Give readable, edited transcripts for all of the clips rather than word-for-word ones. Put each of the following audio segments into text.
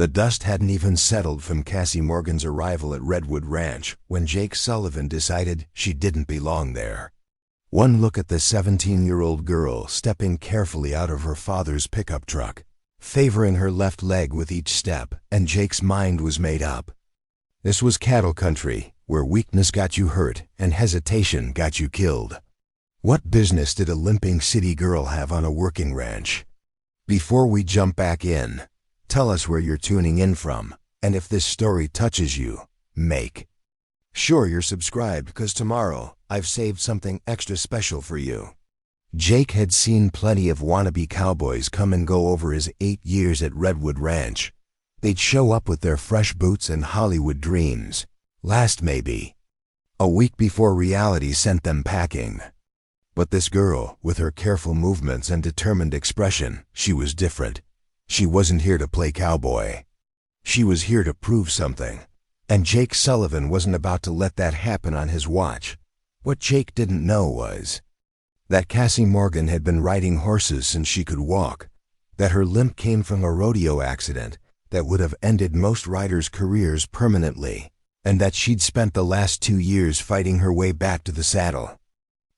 The dust hadn't even settled from Cassie Morgan's arrival at Redwood Ranch when Jake Sullivan decided she didn't belong there. One look at the 17-year-old girl stepping carefully out of her father's pickup truck, favoring her left leg with each step, and Jake's mind was made up. This was cattle country, where weakness got you hurt and hesitation got you killed. What business did a limping city girl have on a working ranch? Before we jump back in, tell us where you're tuning in from, and if this story touches you, make sure you're subscribed, because tomorrow I've saved something extra special for you. Jake had seen plenty of wannabe cowboys come and go over his 8 years at Redwood Ranch. They'd show up with their fresh boots and Hollywood dreams, last maybe a week before reality sent them packing. But this girl, with her careful movements and determined expression, she was different. She wasn't here to play cowboy. She was here to prove something. And Jake Sullivan wasn't about to let that happen on his watch. What Jake didn't know was that Cassie Morgan had been riding horses since she could walk, that her limp came from a rodeo accident that would have ended most riders' careers permanently, and that she'd spent the last 2 years fighting her way back to the saddle.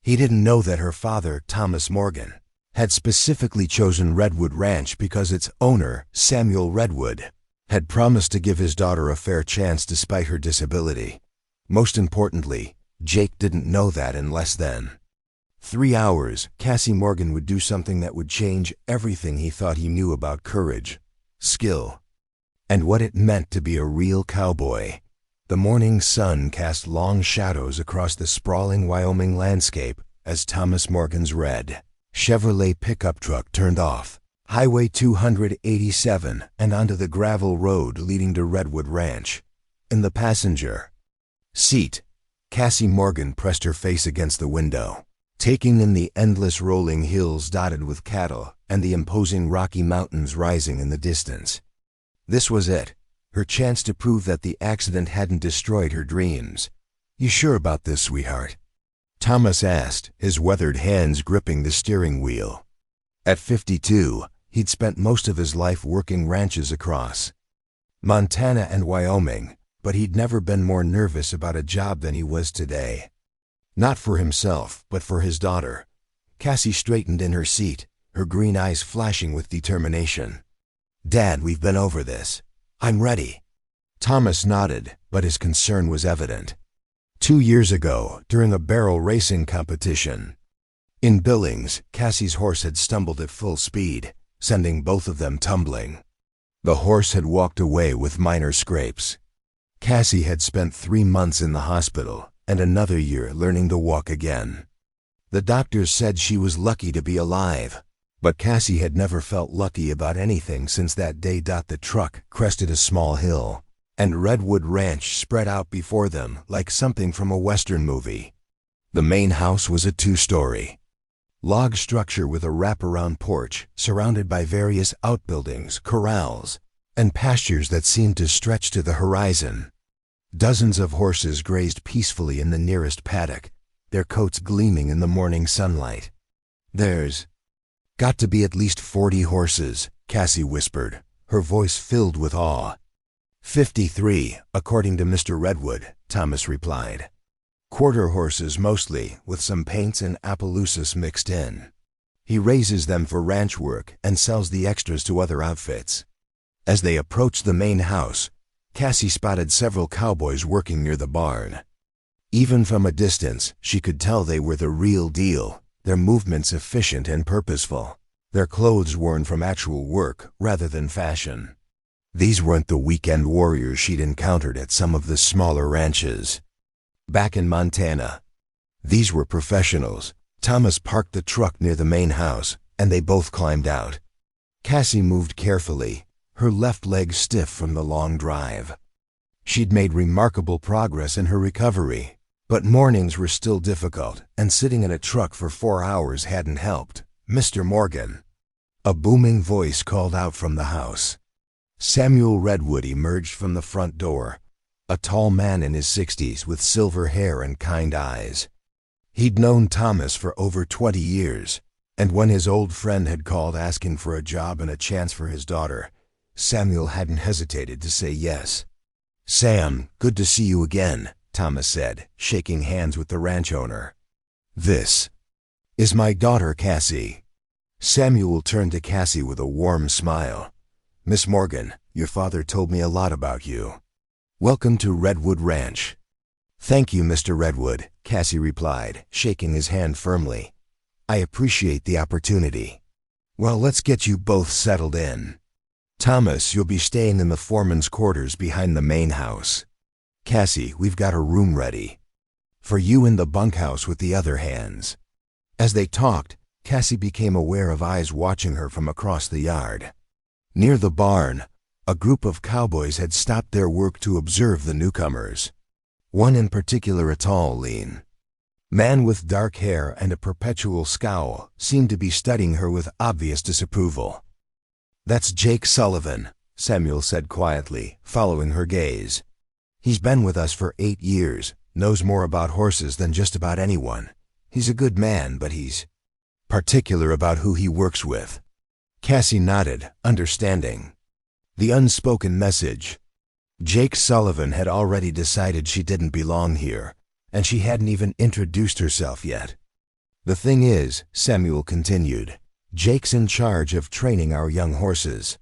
He didn't know that her father, Thomas Morgan, had specifically chosen Redwood Ranch because its owner, Samuel Redwood, had promised to give his daughter a fair chance despite her disability. Most importantly, Jake didn't know that in less than 3 hours, Cassie Morgan would do something that would change everything he thought he knew about courage, skill, and what it meant to be a real cowboy. The morning sun cast long shadows across the sprawling Wyoming landscape as Thomas Morgan's red Chevrolet pickup truck turned off Highway 287 and onto the gravel road leading to Redwood Ranch. In the passenger seat, Cassie Morgan pressed her face against the window, taking in the endless rolling hills dotted with cattle and the imposing Rocky Mountains rising in the distance. This was it, her chance to prove that the accident hadn't destroyed her dreams. "You sure about this, sweetheart?" Thomas asked, his weathered hands gripping the steering wheel. At 52, he'd spent most of his life working ranches across Montana and Wyoming, but he'd never been more nervous about a job than he was today. Not for himself, but for his daughter. Cassie straightened in her seat, her green eyes flashing with determination. "Dad, we've been over this. I'm ready." Thomas nodded, but his concern was evident. 2 years ago, during a barrel racing competition in Billings, Cassie's horse had stumbled at full speed, sending both of them tumbling. The horse had walked away with minor scrapes. Cassie had spent 3 months in the hospital and another year learning to walk again. The doctors said she was lucky to be alive, but Cassie had never felt lucky about anything since that day. The truck crested a small hill, and Redwood Ranch spread out before them like something from a Western movie. The main house was a 2-story log structure with a wraparound porch surrounded by various outbuildings, corrals, and pastures that seemed to stretch to the horizon. Dozens of horses grazed peacefully in the nearest paddock, their coats gleaming in the morning sunlight. "There's got to be at least 40 horses," Cassie whispered, her voice filled with awe. 53, according to Mr. Redwood," Thomas replied. "Quarter horses mostly, with some paints and Appaloosas mixed in. He raises them for ranch work and sells the extras to other outfits." As they approached the main house, Cassie spotted several cowboys working near the barn. Even from a distance, she could tell they were the real deal, their movements efficient and purposeful, their clothes worn from actual work rather than fashion. These weren't the weekend warriors she'd encountered at some of the smaller ranches back in Montana. These were professionals. Thomas parked the truck near the main house, and they both climbed out. Cassie moved carefully, her left leg stiff from the long drive. She'd made remarkable progress in her recovery, but mornings were still difficult, and sitting in a truck for 4 hours hadn't helped. "Mr. Morgan." A booming voice called out from the house. Samuel Redwood emerged from the front door, a tall man in his 60s with silver hair and kind eyes. He'd known Thomas for over 20 years, and when his old friend had called asking for a job and a chance for his daughter, Samuel hadn't hesitated to say yes. "Sam, good to see you again," Thomas said, shaking hands with the ranch owner. "This is my daughter, Cassie." Samuel turned to Cassie with a warm smile. "Miss Morgan, your father told me a lot about you. Welcome to Redwood Ranch." "Thank you, Mr. Redwood," Cassie replied, shaking his hand firmly. "I appreciate the opportunity. Well, let's get you both settled in. Thomas, you'll be staying in the foreman's quarters behind the main house. Cassie, we've got a room ready for you in the bunkhouse with the other hands." As they talked, Cassie became aware of eyes watching her from across the yard. Near the barn, a group of cowboys had stopped their work to observe the newcomers. One in particular, a tall, lean man with dark hair and a perpetual scowl, seemed to be studying her with obvious disapproval. "That's Jake Sullivan," Samuel said quietly, following her gaze. "He's been with us for 8 years, knows more about horses than just about anyone. He's a good man, but he's particular about who he works with." Cassie nodded, understanding the unspoken message. Jake Sullivan had already decided she didn't belong here, and she hadn't even introduced herself yet. "The thing is," Samuel continued, "Jake's in charge of training our young horses.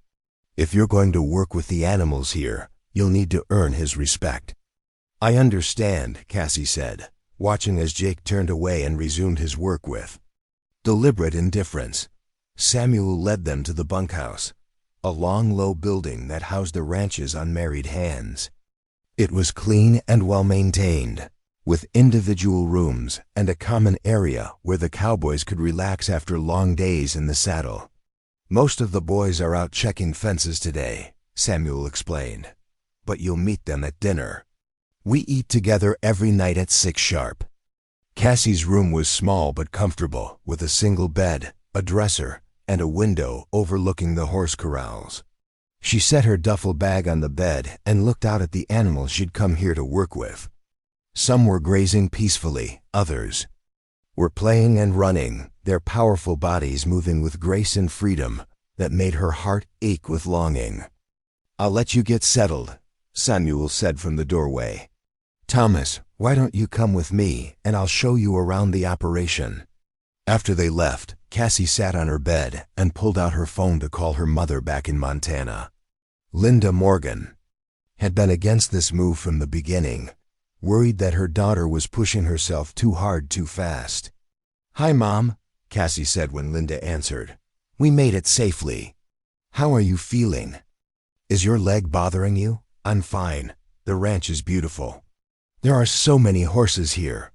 If you're going to work with the animals here, you'll need to earn his respect." "I understand," Cassie said, watching as Jake turned away and resumed his work with deliberate indifference. Samuel led them to the bunkhouse, a long, low building that housed the ranch's unmarried hands. It was clean and well-maintained, with individual rooms and a common area where the cowboys could relax after long days in the saddle. "Most of the boys are out checking fences today," Samuel explained, "but you'll meet them at dinner. We eat together every night at 6 sharp. Cassie's room was small but comfortable, with a single bed, a dresser, and a window overlooking the horse corrals. She set her duffel bag on the bed and looked out at the animals she'd come here to work with. Some were grazing peacefully, others were playing and running, their powerful bodies moving with grace and freedom that made her heart ache with longing. "I'll let you get settled," Samuel said from the doorway. "Thomas, why don't you come with me and I'll show you around the operation." After they left, Cassie sat on her bed and pulled out her phone to call her mother back in Montana. Linda Morgan had been against this move from the beginning, worried that her daughter was pushing herself too hard too fast. "Hi, Mom," Cassie said when Linda answered. "We made it safely. How are you feeling? Is your leg bothering you?" "I'm fine. The ranch is beautiful. There are so many horses here."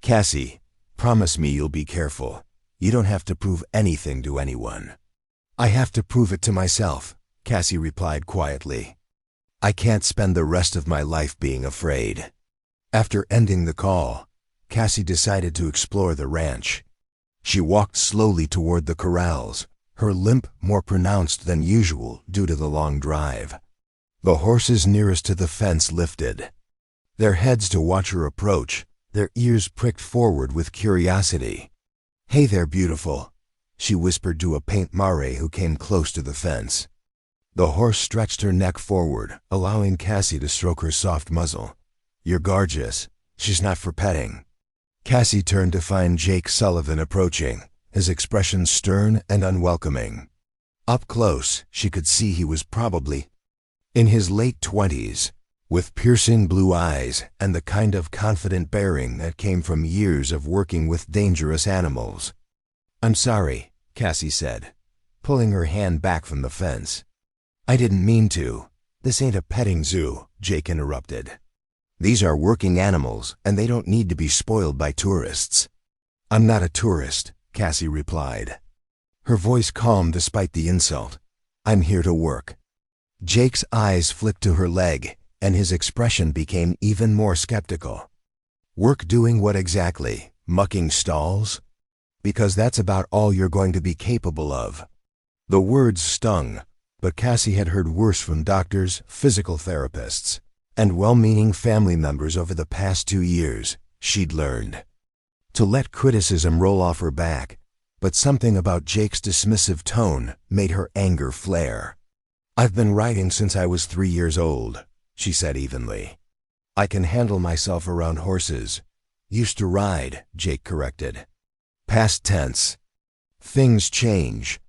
"Cassie, promise me you'll be careful. You don't have to prove anything to anyone." "I have to prove it to myself," Cassie replied quietly. "I can't spend the rest of my life being afraid." After ending the call, Cassie decided to explore the ranch. She walked slowly toward the corrals, her limp more pronounced than usual due to the long drive. The horses nearest to the fence lifted their heads to watch her approach, their ears pricked forward with curiosity. "Hey there, beautiful," she whispered to a paint mare who came close to the fence. The horse stretched her neck forward, allowing Cassie to stroke her soft muzzle. "You're gorgeous. She's not for petting." Cassie turned to find Jake Sullivan approaching, his expression stern and unwelcoming. Up close, she could see he was probably in his late 20s, with piercing blue eyes and the kind of confident bearing that came from years of working with dangerous animals. "I'm sorry," Cassie said, pulling her hand back from the fence. "I didn't mean to." "This ain't a petting zoo," Jake interrupted. "These are working animals, and they don't need to be spoiled by tourists." "I'm not a tourist," Cassie replied, her voice calm despite the insult. "I'm here to work." Jake's eyes flicked to her leg, and his expression became even more skeptical. "Work doing what exactly? Mucking stalls? Because that's about all you're going to be capable of." The words stung, but Cassie had heard worse from doctors, physical therapists, and well-meaning family members over the past 2 years. She'd learned to let criticism roll off her back, but something about Jake's dismissive tone made her anger flare. "I've been riding since I was 3 years old," she said evenly. "I can handle myself around horses." "Used to ride," Jake corrected. Past tense. "Things change."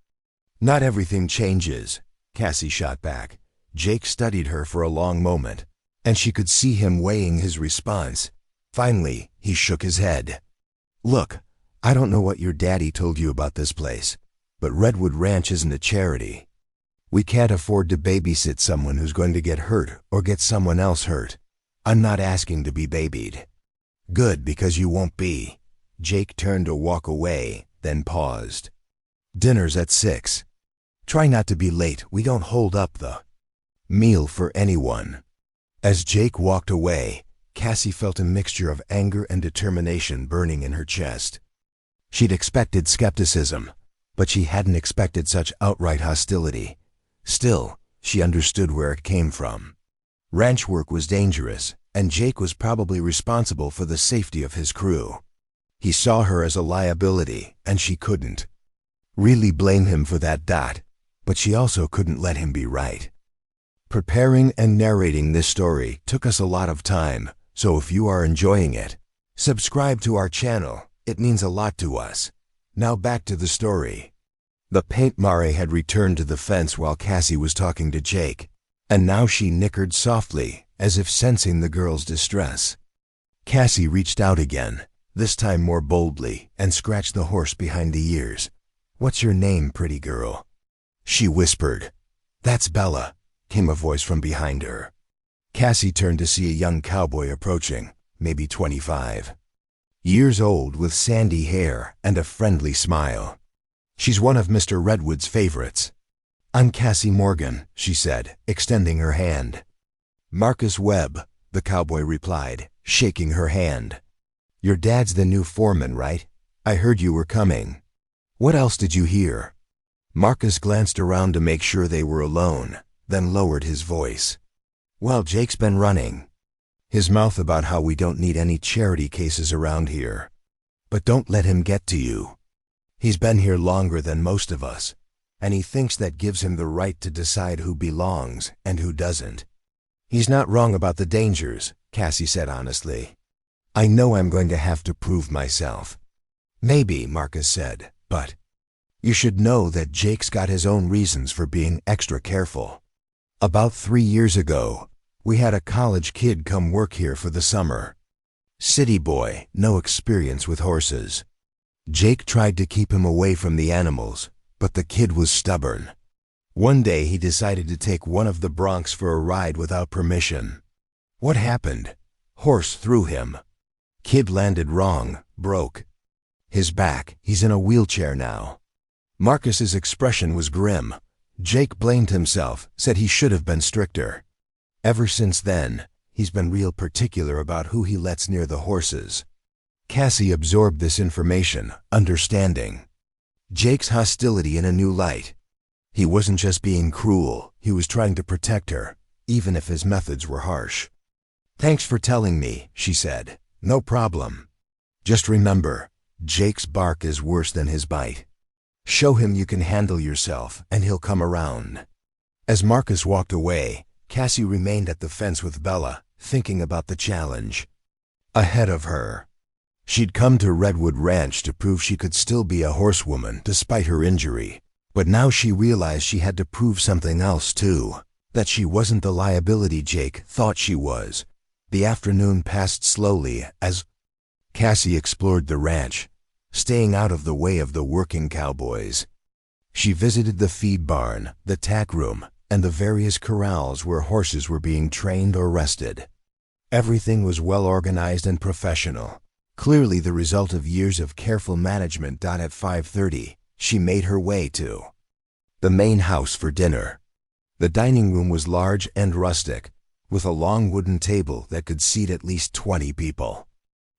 "Not everything changes," Cassie shot back. Jake studied her for a long moment, and she could see him weighing his response. Finally, he shook his head. "Look, I don't know what your daddy told you about this place, but Redwood Ranch isn't a charity. We can't afford to babysit someone who's going to get hurt or get someone else hurt. I'm not asking to be babied." "Good, because you won't be." Jake turned to walk away, then paused. "Dinner's at 6. Try not to be late. We don't hold up the meal for anyone." As Jake walked away, Cassie felt a mixture of anger and determination burning in her chest. She'd expected skepticism, but she hadn't expected such outright hostility. Still, she understood where it came from. Ranch work was dangerous, and Jake was probably responsible for the safety of his crew. He saw her as a liability, and she couldn't really blame him for that. But she also couldn't let him be right. Preparing and narrating this story took us a lot of time, so if you are enjoying it, subscribe to our channel. It means a lot to us. Now back to the story. The paint mare had returned to the fence while Cassie was talking to Jake, and now she nickered softly, as if sensing the girl's distress. Cassie reached out again, this time more boldly, and scratched the horse behind the ears. "What's your name, pretty girl?" she whispered. "That's Bella," came a voice from behind her. Cassie turned to see a young cowboy approaching, maybe 25 years old, with sandy hair and a friendly smile. "She's one of Mr. Redwood's favorites." "I'm Cassie Morgan," she said, extending her hand. "Marcus Webb," the cowboy replied, shaking her hand. "Your dad's the new foreman, right? I heard you were coming. What else did you hear?" Marcus glanced around to make sure they were alone, then lowered his voice. "Well, Jake's been running his mouth about how we don't need any charity cases around here. But don't let him get to you. He's been here longer than most of us, and he thinks that gives him the right to decide who belongs and who doesn't." "He's not wrong about the dangers," Cassie said honestly. "I know I'm going to have to prove myself." "Maybe," Marcus said, "but you should know that Jake's got his own reasons for being extra careful. About 3 years ago, we had a college kid come work here for the summer. City boy, no experience with horses. Jake tried to keep him away from the animals, but the kid was stubborn. One day he decided to take one of the broncs for a ride without permission. What happened? Horse threw him. Kid landed wrong, broke his back. He's in a wheelchair now." Marcus's expression was grim. Jake blamed himself, said he should have been stricter. Ever since then, he's been real particular about who he lets near the horses. Cassie absorbed this information, understanding Jake's hostility in a new light. He wasn't just being cruel, he was trying to protect her, even if his methods were harsh. "Thanks for telling me," she said. "No problem. Just remember, Jake's bark is worse than his bite. Show him you can handle yourself, and he'll come around." As Marcus walked away, Cassie remained at the fence with Bella, thinking about the challenge ahead of her. She'd come to Redwood Ranch to prove she could still be a horsewoman despite her injury, but now she realized she had to prove something else too, that she wasn't the liability Jake thought she was. The afternoon passed slowly as Cassie explored the ranch, staying out of the way of the working cowboys. She visited the feed barn, the tack room, and the various corrals where horses were being trained or rested. Everything was well organized and professional, clearly the result of years of careful management. At 5:30, she made her way to the main house for dinner. The dining room was large and rustic, with a long wooden table that could seat at least 20 people.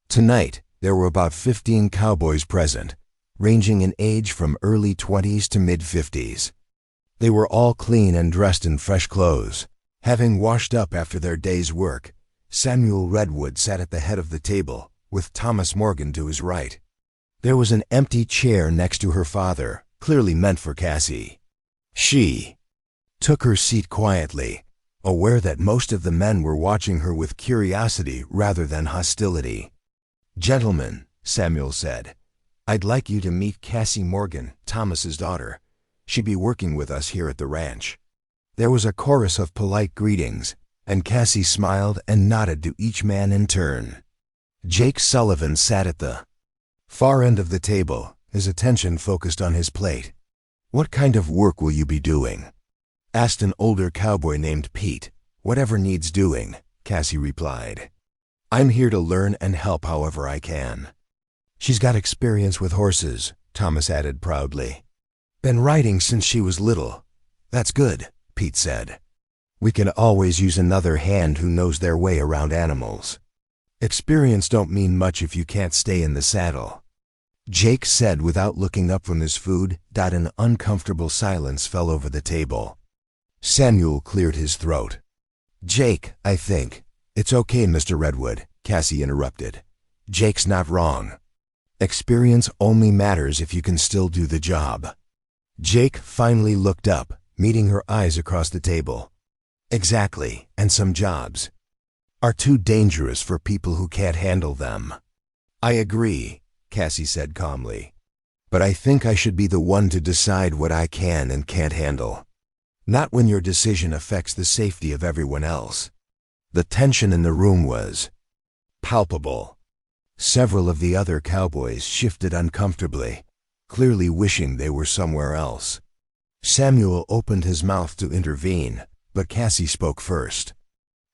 Tonight, there were about 15 cowboys present, ranging in age from early 20s to mid-50s. They were all clean and dressed in fresh clothes. Having washed up after their day's work, Samuel Redwood sat at the head of the table, with Thomas Morgan to his right. There was an empty chair next to her father, clearly meant for Cassie. She took her seat quietly, aware that most of the men were watching her with curiosity rather than hostility. "Gentlemen," Samuel said, "I'd like you to meet Cassie Morgan, Thomas's daughter. She'd be working with us here at the ranch." There was a chorus of polite greetings, and Cassie smiled and nodded to each man in turn. Jake Sullivan sat at the far end of the table, his attention focused on his plate. "What kind of work will you be doing?" asked an older cowboy named Pete. "Whatever needs doing," Cassie replied. "I'm here to learn and help however I can." "She's got experience with horses," Thomas added proudly. "Been riding since she was little." "That's good," Pete said. "We can always use another hand who knows their way around animals. Experience don't mean much if you can't stay in the saddle." Jake said without looking up from his food. An uncomfortable silence fell over the table. Samuel cleared his throat. "Jake, I think." "It's okay, Mr. Redwood," Cassie interrupted. "Jake's not wrong. Experience only matters if you can still do the job." Jake finally looked up, meeting her eyes across the table. "Exactly, and some jobs are too dangerous for people who can't handle them." "I agree," Cassie said calmly. "But I think I should be the one to decide what I can and can't handle. Not when your decision affects the safety of everyone else." The tension in the room was palpable. Several of the other cowboys shifted uncomfortably, clearly wishing they were somewhere else. Samuel opened his mouth to intervene, but Cassie spoke first.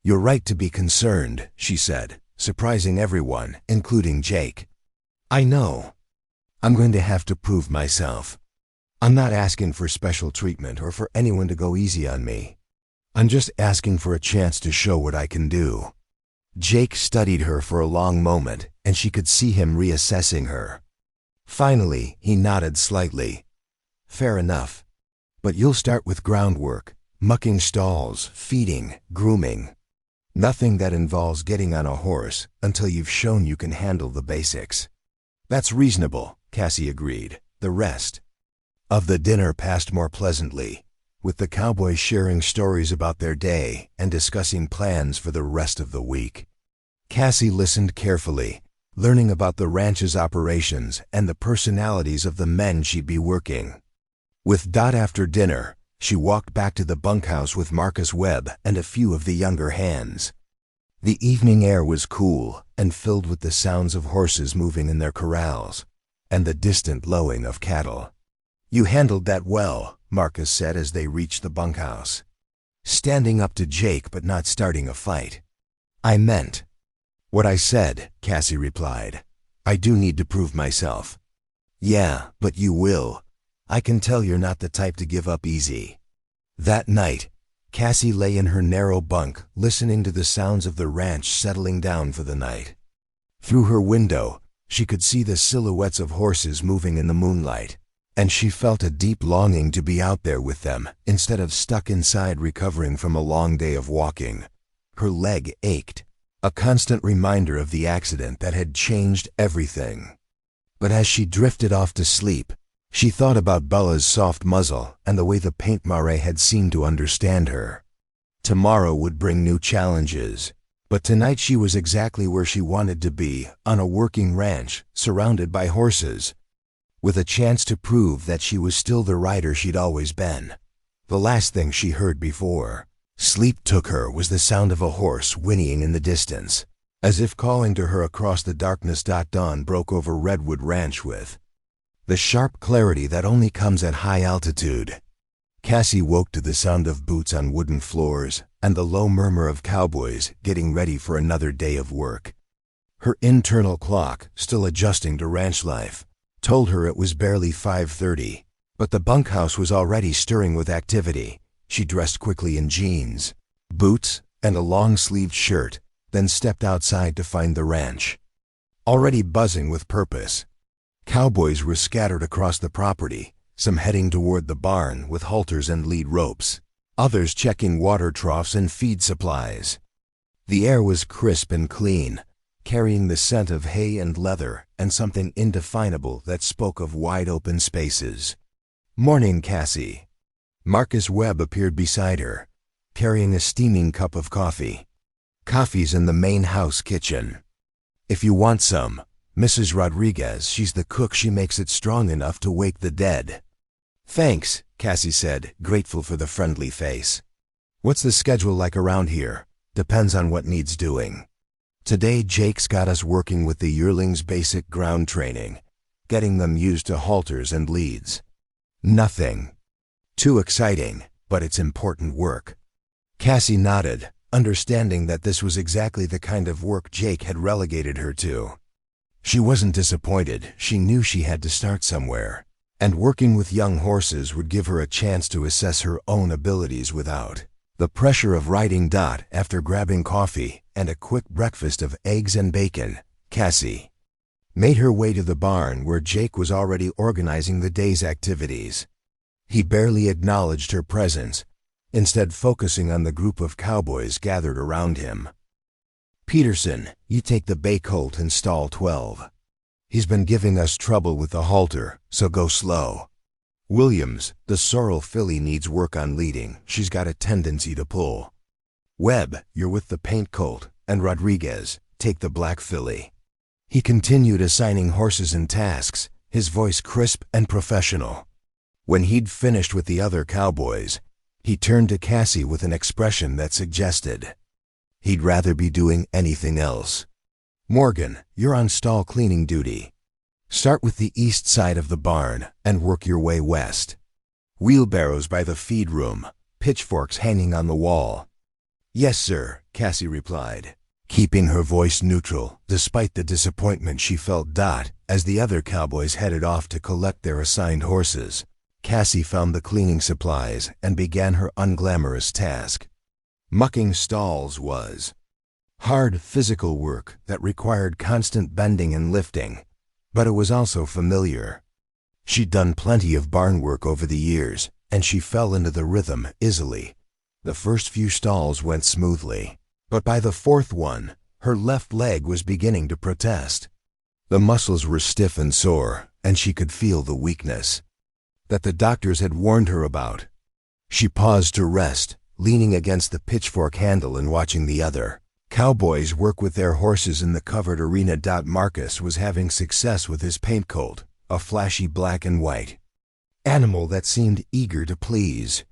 "You're right to be concerned," she said, surprising everyone, including Jake. "I know. I'm going to have to prove myself. I'm not asking for special treatment or for anyone to go easy on me. I'm just asking for a chance to show what I can do." Jake studied her for a long moment, and she could see him reassessing her. Finally, he nodded slightly. "Fair enough. But you'll start with groundwork, mucking stalls, feeding, grooming. Nothing that involves getting on a horse until you've shown you can handle the basics." "That's reasonable," Cassie agreed. The rest of the dinner passed more pleasantly, with the cowboys sharing stories about their day and discussing plans for the rest of the week. Cassie listened carefully, learning about the ranch's operations and the personalities of the men she'd be working with. After dinner, she walked back to the bunkhouse with Marcus Webb and a few of the younger hands. The evening air was cool and filled with the sounds of horses moving in their corrals and the distant lowing of cattle. "You handled that well," Marcus said as they reached the bunkhouse. "Standing up to Jake but not starting a fight." "I meant what I said," Cassie replied. "I do need to prove myself." "Yeah, but you will. I can tell you're not the type to give up easy." That night, Cassie lay in her narrow bunk, listening to the sounds of the ranch settling down for the night. Through her window, she could see the silhouettes of horses moving in the moonlight, and she felt a deep longing to be out there with them instead of stuck inside recovering from a long day of walking. Her leg ached, a constant reminder of the accident that had changed everything. But as she drifted off to sleep, she thought about Bella's soft muzzle and the way the paint mare had seemed to understand her. Tomorrow would bring new challenges, but tonight she was exactly where she wanted to be, on a working ranch, surrounded by horses, with a chance to prove that she was still the rider she'd always been. The last thing she heard before sleep took her was the sound of a horse whinnying in the distance, as if calling to her across the darkness. Dawn broke over Redwood Ranch with the sharp clarity that only comes at high altitude. Cassie woke to the sound of boots on wooden floors and the low murmur of cowboys getting ready for another day of work. Her internal clock, still adjusting to ranch life, told her it was barely 5:30, but the bunkhouse was already stirring with activity. She dressed quickly in jeans, boots, and a long-sleeved shirt, then stepped outside to find the ranch already buzzing with purpose. Cowboys were scattered across the property, some heading toward the barn with halters and lead ropes, others checking water troughs and feed supplies. The air was crisp and clean, carrying the scent of hay and leather and something indefinable that spoke of wide-open spaces. "Morning, Cassie." Marcus Webb appeared beside her, carrying a steaming cup of coffee. "Coffee's in the main house kitchen. If you want some, Mrs. Rodriguez, she's the cook, she makes it strong enough to wake the dead." "Thanks," Cassie said, grateful for the friendly face. "What's the schedule like around here?" "Depends on what needs doing. Today Jake's got us working with the yearlings' basic ground training, getting them used to halters and leads. Nothing too exciting, but it's important work." Cassie nodded, understanding that this was exactly the kind of work Jake had relegated her to. She wasn't disappointed. She knew she had to start somewhere, and working with young horses would give her a chance to assess her own abilities without the pressure of riding. After grabbing coffee and a quick breakfast of eggs and bacon, Cassie made her way to the barn where Jake was already organizing the day's activities. He barely acknowledged her presence, instead focusing on the group of cowboys gathered around him. "Peterson, you take the bay colt in stall 12. He's been giving us trouble with the halter, so go slow. Williams, the sorrel filly, needs work on leading. She's got a tendency to pull. Webb, you're with the paint colt, and Rodriguez, take the black filly." He continued assigning horses and tasks, his voice crisp and professional. When he'd finished with the other cowboys, he turned to Cassie with an expression that suggested he'd rather be doing anything else. "Morgan, you're on stall cleaning duty. Start with the east side of the barn and work your way west. Wheelbarrows by the feed room, pitchforks hanging on the wall." "Yes, sir," Cassie replied, keeping her voice neutral despite the disappointment she felt. As the other cowboys headed off to collect their assigned horses, Cassie found the cleaning supplies and began her unglamorous task. Mucking stalls was hard physical work that required constant bending and lifting, but it was also familiar. She'd done plenty of barn work over the years, and she fell into the rhythm easily. The first few stalls went smoothly, but by the fourth one, her left leg was beginning to protest. The muscles were stiff and sore, and she could feel the weakness that the doctors had warned her about. She paused to rest, leaning against the pitchfork handle and watching the other cowboys work with their horses in the covered arena. Marcus was having success with his paint colt, a flashy black and white animal that seemed eager to please.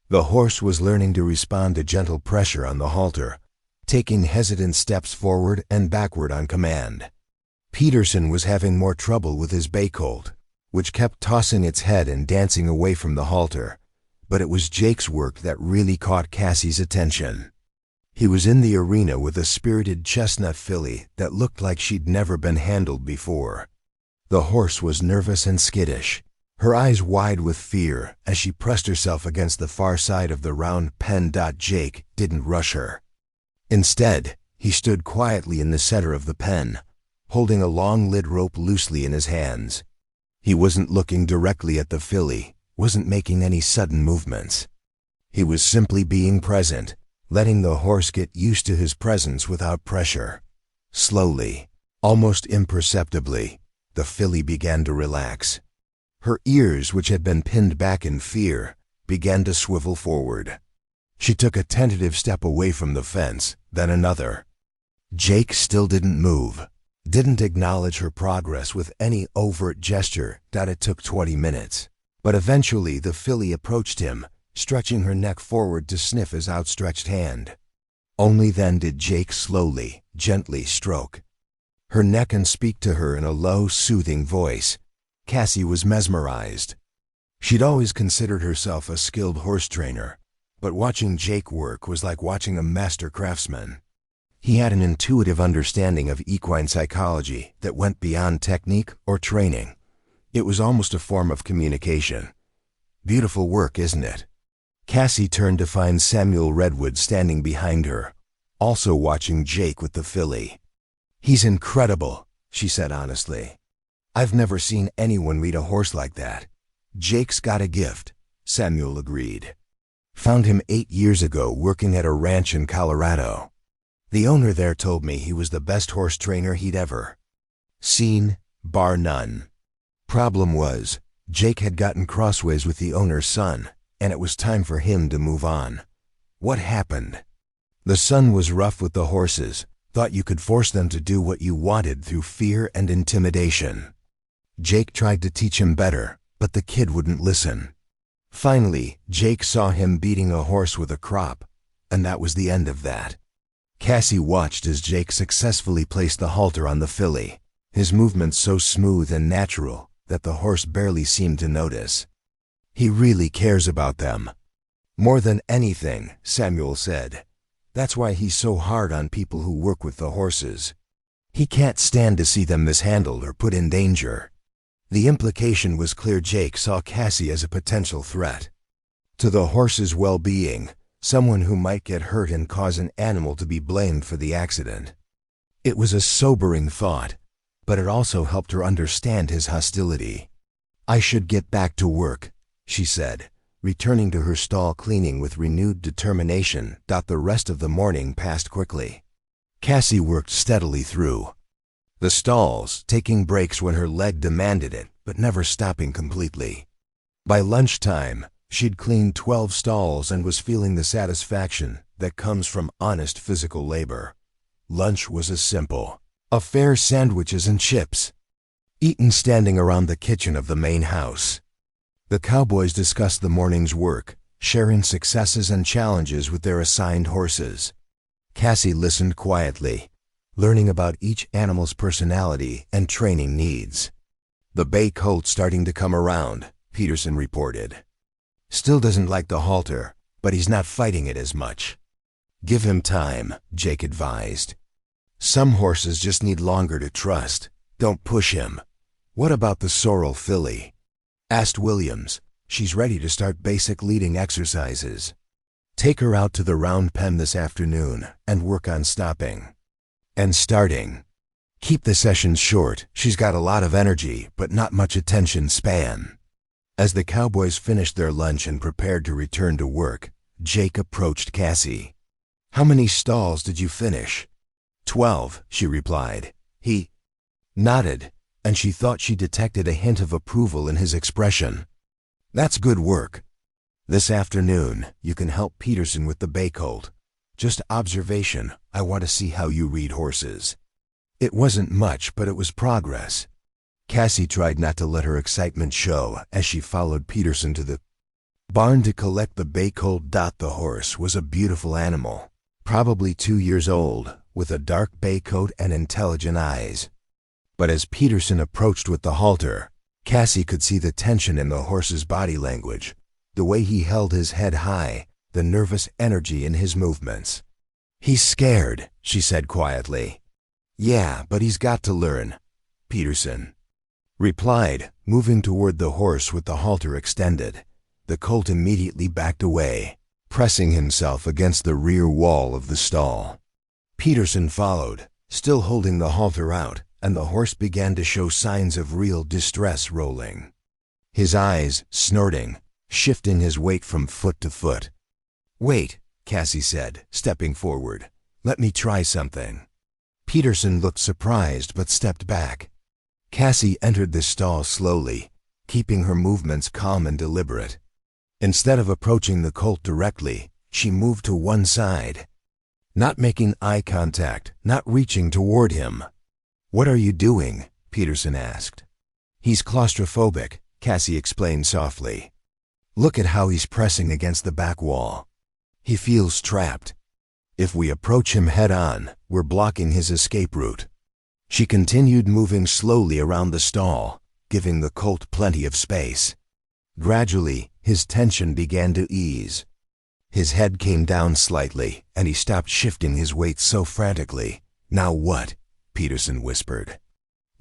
The horse was learning to respond to gentle pressure on the halter, taking hesitant steps forward and backward on command. Peterson was having more trouble with his bay colt, which kept tossing its head and dancing away from the halter, but it was Jake's work that really caught Cassie's attention. He was in the arena with a spirited chestnut filly that looked like she'd never been handled before. The horse was nervous and skittish, her eyes wide with fear as she pressed herself against the far side of the round pen. Jake didn't rush her. Instead, he stood quietly in the center of the pen, holding a long lead rope loosely in his hands. He wasn't looking directly at the filly, wasn't making any sudden movements. He was simply being present, letting the horse get used to his presence without pressure. Slowly, almost imperceptibly, the filly began to relax. Her ears, which had been pinned back in fear, began to swivel forward. She took a tentative step away from the fence, then another. Jake still didn't move, didn't acknowledge her progress with any overt gesture. It took 20 minutes. But eventually the filly approached him, stretching her neck forward to sniff his outstretched hand. Only then did Jake slowly, gently stroke her neck and speak to her in a low, soothing voice. Cassie was mesmerized. She'd always considered herself a skilled horse trainer, but watching Jake work was like watching a master craftsman. He had an intuitive understanding of equine psychology that went beyond technique or training. It was almost a form of communication. Beautiful work, isn't it? Cassie turned to find Samuel Redwood standing behind her, also watching Jake with the filly. "He's incredible," she said honestly. "I've never seen anyone lead a horse like that." "Jake's got a gift," Samuel agreed. "Found him 8 years ago working at a ranch in Colorado. The owner there told me he was the best horse trainer he'd ever seen, bar none. Problem was, Jake had gotten crossways with the owner's son, and it was time for him to move on. What happened? The son was rough with the horses, thought you could force them to do what you wanted through fear and intimidation. Jake tried to teach him better, but the kid wouldn't listen. Finally, Jake saw him beating a horse with a crop, and that was the end of that. Cassie watched as Jake successfully placed the halter on the filly, his movements so smooth and natural that the horse barely seemed to notice. He really cares about them. More than anything, Samuel said. That's why he's so hard on people who work with the horses. He can't stand to see them mishandled or put in danger. The implication was clear. Jake saw Cassie as a potential threat to the horse's well-being, someone who might get hurt and cause an animal to be blamed for the accident. It was a sobering thought, but it also helped her understand his hostility. I should get back to work, she said, returning to her stall cleaning with renewed determination. The rest of the morning passed quickly. Cassie worked steadily through the stalls, taking breaks when her leg demanded it, but never stopping completely. By lunchtime, she'd cleaned 12 stalls and was feeling the satisfaction that comes from honest physical labor. Lunch was as simple affair: sandwiches and chips, eaten standing around the kitchen of the main house. The Cowboys discussed the morning's work, sharing successes and challenges with their assigned horses. Cassie listened quietly, learning about each animal's personality and training needs. The bay colt's starting to come around, Peterson reported. Still doesn't like the halter, but he's not fighting it as much. Give him time, Jake advised. Some horses just need longer to trust. Don't push him. What about the sorrel filly? Asked Williams. She's ready to start basic leading exercises. Take her out to the round pen this afternoon and work on stopping and starting. Keep the sessions short. She's got a lot of energy, but not much attention span. As the Cowboys finished their lunch and prepared to return to work, Jake approached Cassie. How many stalls did you finish? 12, she replied. He nodded, and she thought she detected a hint of approval in his expression. That's good work. This afternoon, you can help Peterson with the bay colt. Just observation. I want to see how you read horses. It wasn't much, but it was progress. Cassie tried not to let her excitement show as she followed Peterson to the barn to collect the bay colt. The horse was a beautiful animal, probably 2 years old, with a dark bay coat and intelligent eyes. But as Peterson approached with the halter, Cassie could see the tension in the horse's body language, the way he held his head high, the nervous energy in his movements. He's scared, she said quietly. Yeah, but he's got to learn, Peterson replied, moving toward the horse with the halter extended. The colt immediately backed away, pressing himself against the rear wall of the stall. Peterson followed, still holding the halter out, and the horse began to show signs of real distress, rolling his eyes, snorting, shifting his weight from foot to foot. Wait, Cassie said, stepping forward. Let me try something. Peterson looked surprised but stepped back. Cassie entered the stall slowly, keeping her movements calm and deliberate. Instead of approaching the colt directly, she moved to one side, not making eye contact, not reaching toward him. What are you doing? Peterson asked. He's claustrophobic, Cassie explained softly. Look at how he's pressing against the back wall. He feels trapped. If we approach him head-on, we're blocking his escape route. She continued moving slowly around the stall, giving the colt plenty of space. Gradually, his tension began to ease. His head came down slightly, and he stopped shifting his weight so frantically. Now what? Peterson whispered.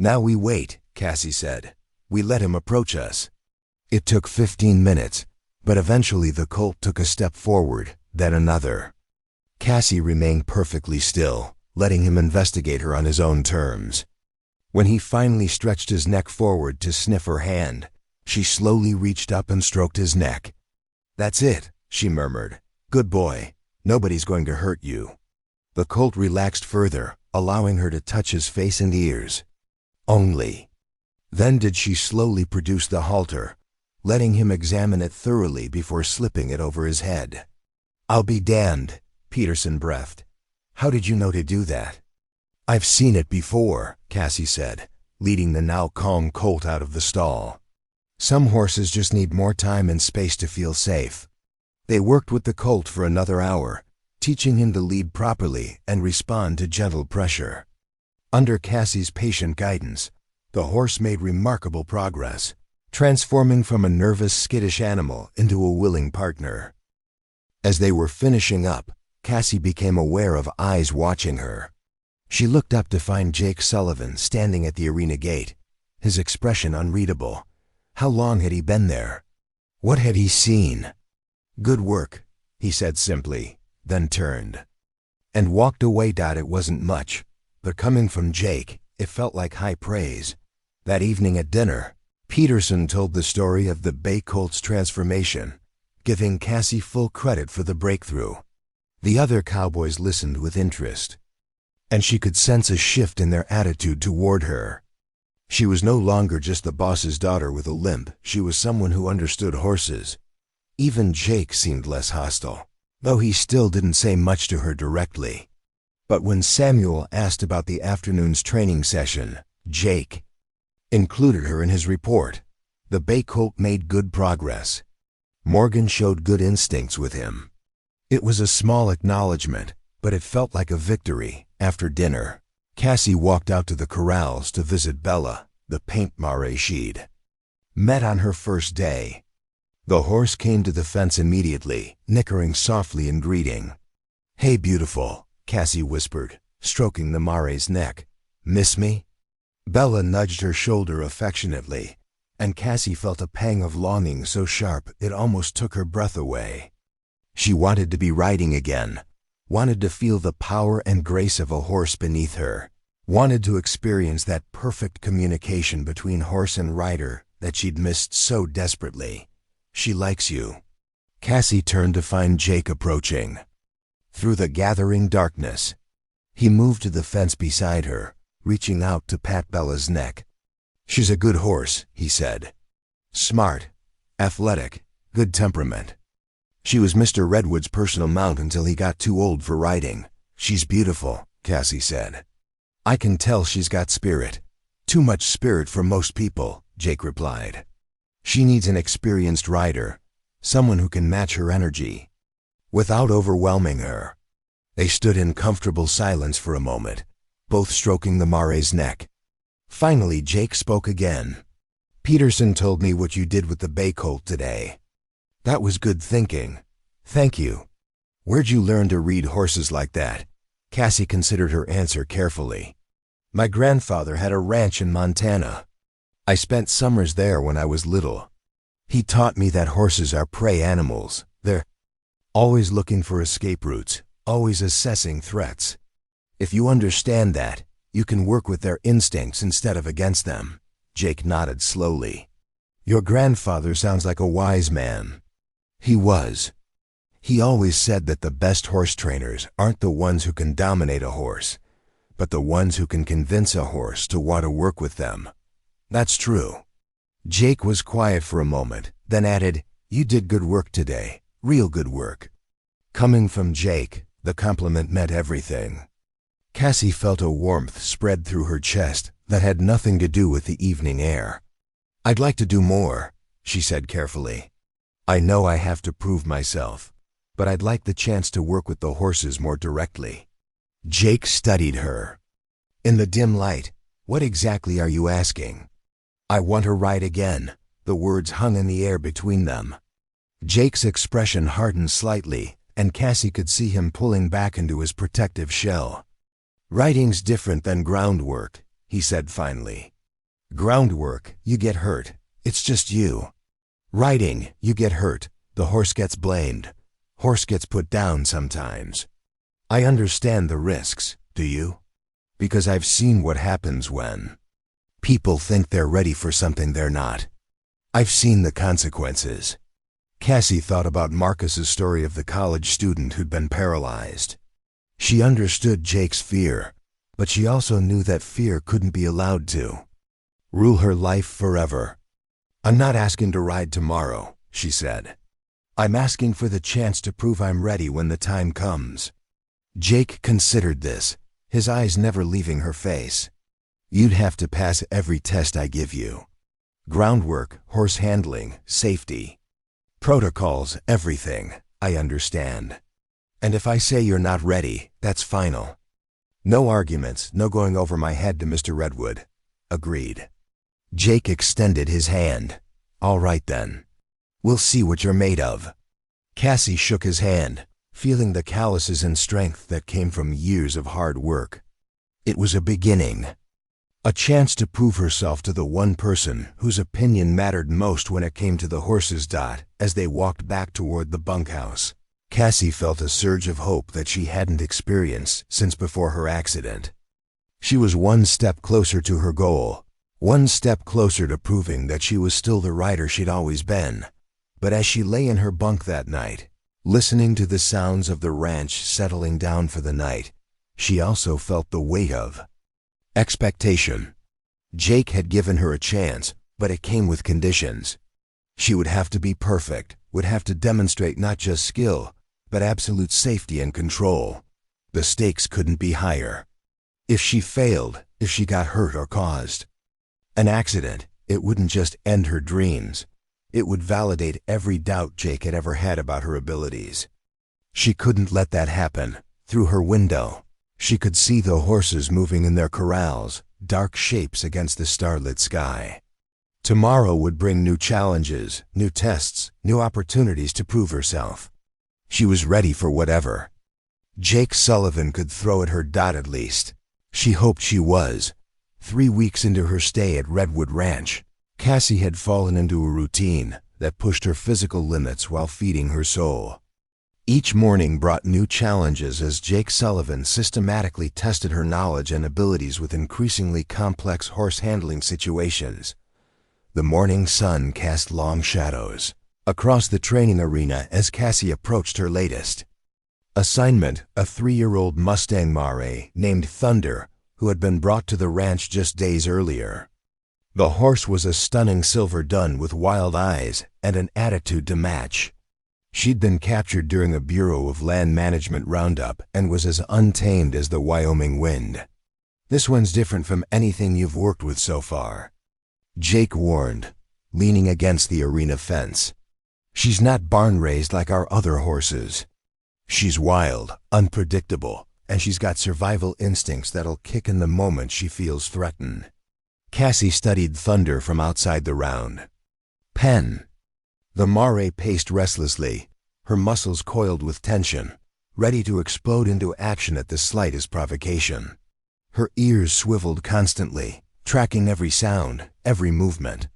Now we wait, Cassie said. We let him approach us. It took 15 minutes, but eventually the colt took a step forward, then another. Cassie remained perfectly still, letting him investigate her on his own terms. When he finally stretched his neck forward to sniff her hand, she slowly reached up and stroked his neck. That's it, she murmured. Good boy. Nobody's going to hurt you. The colt relaxed further, allowing her to touch his face and ears. Only. Then did she slowly produce the halter, letting him examine it thoroughly before slipping it over his head. "I'll be damned," Peterson breathed. "How did you know to do that?" "I've seen it before," Cassie said, leading the now calm colt out of the stall. "Some horses just need more time and space to feel safe." They worked with the colt for another hour, teaching him to lead properly and respond to gentle pressure. Under Cassie's patient guidance, the horse made remarkable progress, transforming from a nervous, skittish animal into a willing partner. As they were finishing up, Cassie became aware of eyes watching her. She looked up to find Jake Sullivan standing at the arena gate, his expression unreadable. How long had he been there? What had he seen? "Good work," he said simply, then turned and walked away. It wasn't much, but coming from Jake, it felt like high praise. That evening at dinner, Peterson told the story of the bay colt's transformation, giving Cassie full credit for the breakthrough. The other cowboys listened with interest, and she could sense a shift in their attitude toward her. She was no longer just the boss's daughter with a limp. She was someone who understood horses. Even Jake seemed less hostile, though he still didn't say much to her directly. But when Samuel asked about the afternoon's training session, Jake included her in his report. The bay colt made good progress. Morgan showed good instincts with him. It was a small acknowledgement, but it felt like a victory. After dinner, Cassie walked out to the corrals to visit Bella, the paint mare she'd met on her first day. The horse came to the fence immediately, nickering softly in greeting. "Hey, beautiful," Cassie whispered, stroking the mare's neck. "Miss me?" Bella nudged her shoulder affectionately, and Cassie felt a pang of longing so sharp it almost took her breath away. She wanted to be riding again, wanted to feel the power and grace of a horse beneath her, wanted to experience that perfect communication between horse and rider that she'd missed so desperately. "She likes you." Cassie turned to find Jake approaching. Through the gathering darkness, he moved to the fence beside her, reaching out to pat Bella's neck. "She's a good horse," he said. "Smart, athletic, good temperament. She was Mr. Redwood's personal mount until he got too old for riding. She's beautiful," Cassie said. "I can tell she's got spirit." "Too much spirit for most people," Jake replied. "She needs an experienced rider, someone who can match her energy without overwhelming her." They stood in comfortable silence for a moment, both stroking the mare's neck. Finally, Jake spoke again. "Peterson told me what you did with the bay colt today. That was good thinking. Thank you. Where'd you learn to read horses like that?" Cassie considered her answer carefully. "My grandfather had a ranch in Montana. I spent summers there when I was little. He taught me that horses are prey animals. They're always looking for escape routes, always assessing threats. If you understand that, you can work with their instincts instead of against them." Jake nodded slowly. "Your grandfather sounds like a wise man." He was. He always said that the best horse trainers aren't the ones who can dominate a horse, but the ones who can convince a horse to want to work with them. That's true. Jake was quiet for a moment, then added, "You did good work today, real good work." Coming from Jake, the compliment meant everything. Cassie felt a warmth spread through her chest that had nothing to do with the evening air. "I'd like to do more," she said carefully. "I know I have to prove myself, but I'd like the chance to work with the horses more directly." Jake studied her. "In the dim light, what exactly are you asking?" "I want to ride again." The words hung in the air between them. Jake's expression hardened slightly, and Cassie could see him pulling back into his protective shell. "Riding's different than groundwork," he said finally. "Groundwork, you get hurt. It's just you. Riding, you get hurt. The horse gets blamed. Horse gets put down sometimes. I understand the risks, do you? Because I've seen what happens when people think they're ready for something they're not. I've seen the consequences." Cassie thought about Marcus's story of the college student who'd been paralyzed. She understood Jake's fear, but she also knew that fear couldn't be allowed to rule her life forever. "I'm not asking to ride tomorrow," she said. "I'm asking for the chance to prove I'm ready when the time comes." Jake considered this, his eyes never leaving her face. "You'd have to pass every test I give you. Groundwork, horse handling, safety. Protocols, everything, I understand. And if I say you're not ready, that's final. No arguments, no going over my head to Mr. Redwood." "Agreed." Jake extended his hand. "All right then. We'll see what you're made of." Cassie shook his hand, feeling the calluses and strength that came from years of hard work. It was a beginning. A chance to prove herself to the one person whose opinion mattered most when it came to the horses. As they walked back toward the bunkhouse, Cassie felt a surge of hope that she hadn't experienced since before her accident. She was one step closer to her goal, one step closer to proving that she was still the rider she'd always been. But as she lay in her bunk that night, listening to the sounds of the ranch settling down for the night, she also felt the weight of expectation. Jake had given her a chance, but it came with conditions. She would have to be perfect, would have to demonstrate not just skill, but absolute safety and control. The stakes couldn't be higher. If she failed, if she got hurt or caused an accident, it wouldn't just end her dreams. It would validate every doubt Jake had ever had about her abilities. She couldn't let that happen. Through her window, she could see the horses moving in their corrals, dark shapes against the starlit sky. Tomorrow would bring new challenges, new tests, new opportunities to prove herself. She was ready for whatever Jake Sullivan could throw at her. At least she hoped she was. 3 weeks into her stay at Redwood Ranch, Cassie had fallen into a routine that pushed her physical limits while feeding her soul. Each morning brought new challenges as Jake Sullivan systematically tested her knowledge and abilities with increasingly complex horse handling situations. The morning sun cast long shadows across the training arena as Cassie approached her latest assignment, a 3-year-old Mustang Mare named Thunder, who had been brought to the ranch just days earlier. The horse was a stunning silver dun with wild eyes and an attitude to match. She'd been captured during a Bureau of Land Management roundup and was as untamed as the Wyoming wind. "This one's different from anything you've worked with so far," Jake warned, leaning against the arena fence. "She's not barn-raised like our other horses. She's wild, unpredictable, and she's got survival instincts that'll kick in the moment she feels threatened." Cassie studied Thunder from outside the round pen. The Mare paced restlessly, her muscles coiled with tension, ready to explode into action at the slightest provocation. Her ears swiveled constantly, tracking every sound, every movement.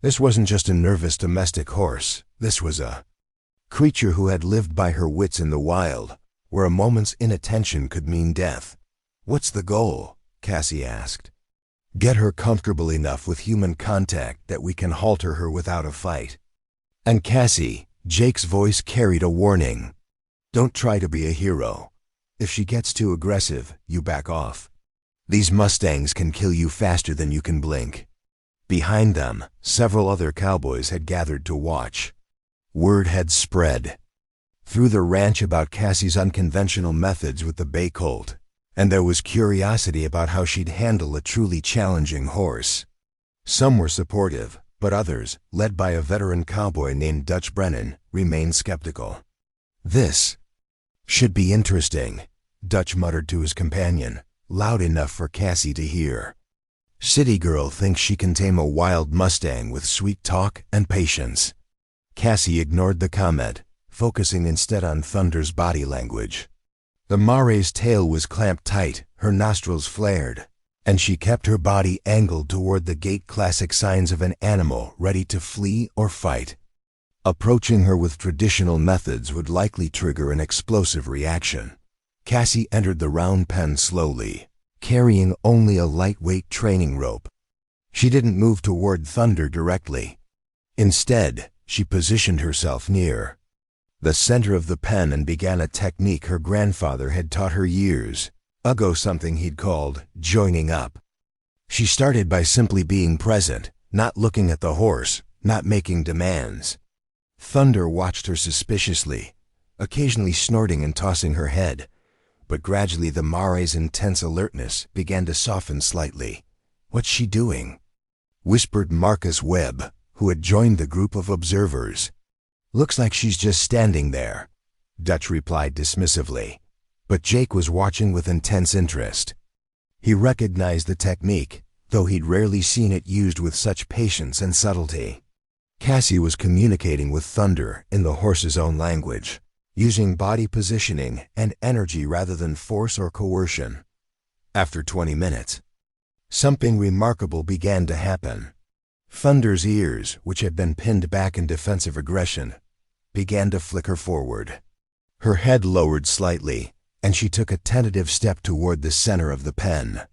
This wasn't just a nervous domestic horse. This was a creature who had lived by her wits in the wild, where a moment's inattention could mean death. "What's the goal?" Cassie asked. "Get her comfortable enough with human contact that we can halter her without a fight." "And Cassie," Jake's voice carried a warning, "don't try to be a hero. If she gets too aggressive, you back off. These Mustangs can kill you faster than you can blink." Behind them, several other cowboys had gathered to watch. Word had spread through the ranch about Cassie's unconventional methods with the bay colt, and there was curiosity about how she'd handle a truly challenging horse. Some were supportive, but others, led by a veteran cowboy named Dutch Brennan, remained skeptical. "This should be interesting," Dutch muttered to his companion, loud enough for Cassie to hear. "City girl thinks she can tame a wild Mustang with sweet talk and patience." Cassie ignored the comment, focusing instead on Thunder's body language. The Mare's tail was clamped tight, her nostrils flared, and she kept her body angled toward the gait classic signs of an animal ready to flee or fight. Approaching her with traditional methods would likely trigger an explosive reaction. Cassie entered the round pen slowly, carrying only a lightweight training rope. She didn't move toward Thunder directly. Instead, she positioned herself near the center of the pen and began a technique her grandfather had taught her years ago, something he'd called joining up. She started by simply being present, not looking at the horse, not making demands. Thunder watched her suspiciously, occasionally snorting and tossing her head, but gradually the mare's intense alertness began to soften slightly. "What's she doing?" whispered Marcus Webb, who had joined the group of observers. "Looks like she's just standing there," Dutch replied dismissively, but Jake was watching with intense interest. He recognized the technique, though he'd rarely seen it used with such patience and subtlety. Cassie was communicating with Thunder in the horse's own language, using body positioning and energy rather than force or coercion. After 20 minutes, something remarkable began to happen. Thunder's ears, which had been pinned back in defensive aggression, began to flicker forward. Her head lowered slightly, and she took a tentative step toward the center of the pen.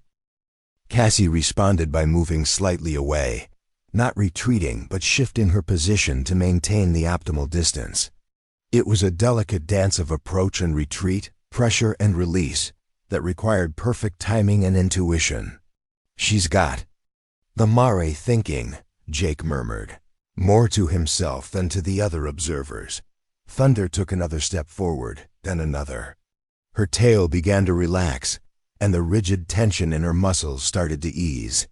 Cassie responded by moving slightly away, not retreating but shifting her position to maintain the optimal distance. It was a delicate dance of approach and retreat, pressure and release, that required perfect timing and intuition. "She's got the mare thinking," Jake murmured, more to himself than to the other observers. Thunder took another step forward, then another. Her tail began to relax, and the rigid tension in her muscles started to ease.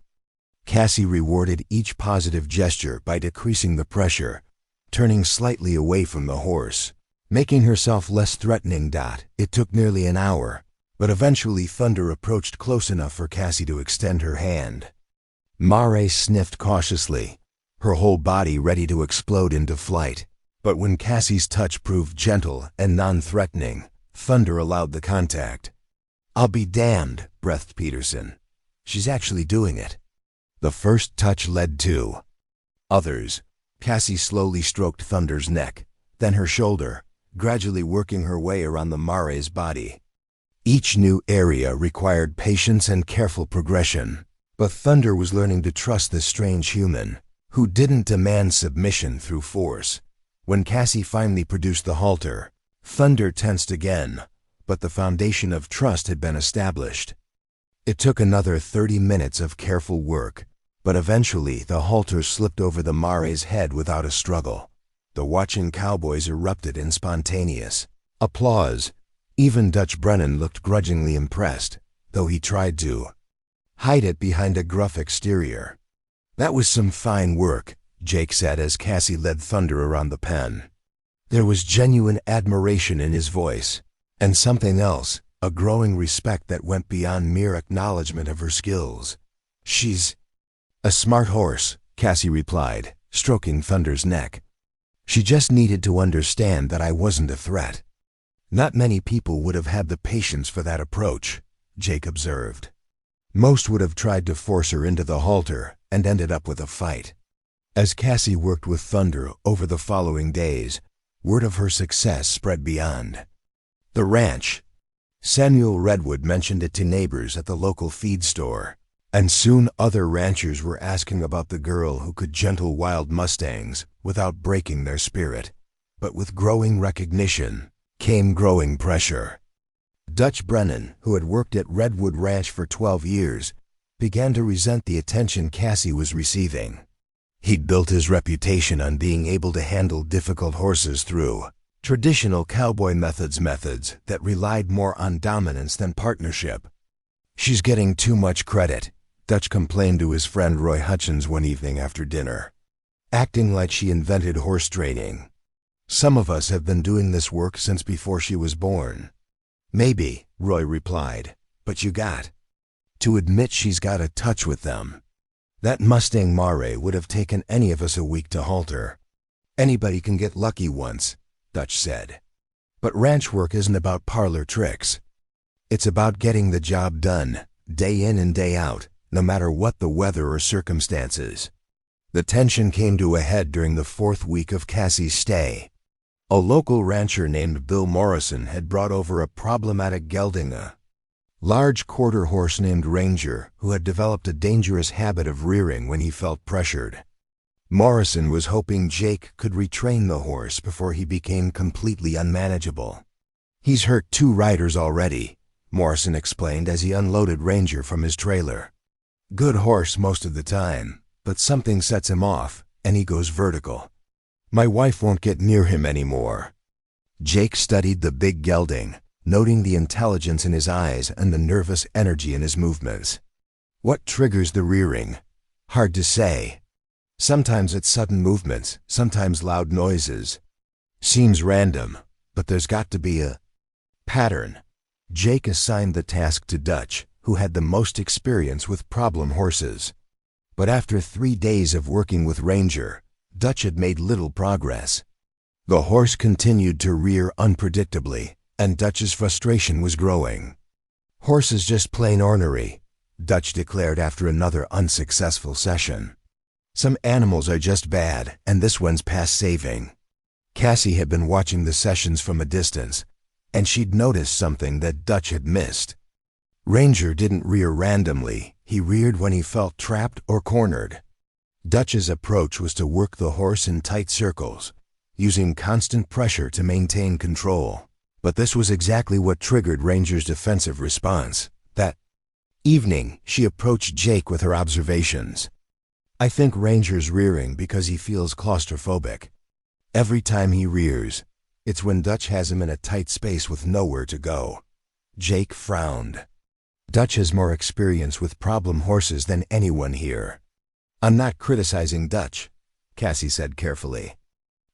Cassie rewarded each positive gesture by decreasing the pressure, turning slightly away from the horse, making herself less threatening. It took nearly an hour, but eventually Thunder approached close enough for Cassie to extend her hand. Mare sniffed cautiously, her whole body ready to explode into flight. But when Cassie's touch proved gentle and non-threatening, Thunder allowed the contact. "I'll be damned," breathed Peterson. "She's actually doing it." The first touch led to others. Cassie slowly stroked Thunder's neck, then her shoulder, gradually working her way around the mare's body. Each new area required patience and careful progression, but Thunder was learning to trust this strange human, who didn't demand submission through force. When Cassie finally produced the halter, Thunder tensed again, but the foundation of trust had been established. It took another 30 minutes of careful work, but eventually the halter slipped over the mare's head without a struggle. The watching cowboys erupted in spontaneous applause. Even Dutch Brennan looked grudgingly impressed, though he tried to hide it behind a gruff exterior. "That was some fine work," Jake said as Cassie led Thunder around the pen. There was genuine admiration in his voice, and something else, a growing respect that went beyond mere acknowledgement of her skills. "She's a smart horse," Cassie replied, stroking Thunder's neck. "She just needed to understand that I wasn't a threat." Not many people would have had the patience for that approach, Jake observed. Most would have tried to force her into the halter and ended up with a fight. As Cassie worked with Thunder over the following days, word of her success spread beyond the ranch. Samuel Redwood mentioned it to neighbors at the local feed store, and soon other ranchers were asking about the girl who could gentle wild mustangs without breaking their spirit. But with growing recognition came growing pressure. Dutch Brennan, who had worked at Redwood Ranch for 12 years, began to resent the attention Cassie was receiving. He'd built his reputation on being able to handle difficult horses through traditional cowboy methods that relied more on dominance than partnership. "She's getting too much credit," Dutch complained to his friend Roy Hutchins one evening after dinner. "Acting like she invented horse training. Some of us have been doing this work since before she was born." "Maybe," Roy replied, "but you got to admit she's got a touch with them. That Mustang mare would have taken any of us a week to halter." "Anybody can get lucky once," Dutch said. "But ranch work isn't about parlor tricks. It's about getting the job done, day in and day out, no matter what the weather or circumstances." The tension came to a head during the 4th week of Cassie's stay. A local rancher named Bill Morrison had brought over a problematic gelding, a large quarter horse named Ranger, who had developed a dangerous habit of rearing when he felt pressured. Morrison was hoping Jake could retrain the horse before he became completely unmanageable. "He's hurt 2 riders already," Morrison explained as he unloaded Ranger from his trailer. "Good horse most of the time, but something sets him off, and he goes vertical. My wife won't get near him anymore." Jake studied the big gelding, noting the intelligence in his eyes and the nervous energy in his movements. What triggers the rearing? Hard to say. Sometimes it's sudden movements, sometimes loud noises. Seems random, but there's got to be a pattern. Jake assigned the task to Dutch, who had the most experience with problem horses. But after 3 days of working with Ranger, Dutch had made little progress. The horse continued to rear unpredictably, and Dutch's frustration was growing. "Horse is just plain ornery," Dutch declared after another unsuccessful session. "Some animals are just bad, and this one's past saving." Cassie had been watching the sessions from a distance, and she'd noticed something that Dutch had missed. Ranger didn't rear randomly, he reared when he felt trapped or cornered. Dutch's approach was to work the horse in tight circles, using constant pressure to maintain control. But this was exactly what triggered Ranger's defensive response. That evening, she approached Jake with her observations. "I think Ranger's rearing because he feels claustrophobic. Every time he rears, it's when Dutch has him in a tight space with nowhere to go." Jake frowned. "Dutch has more experience with problem horses than anyone here." "I'm not criticizing Dutch," Cassie said carefully.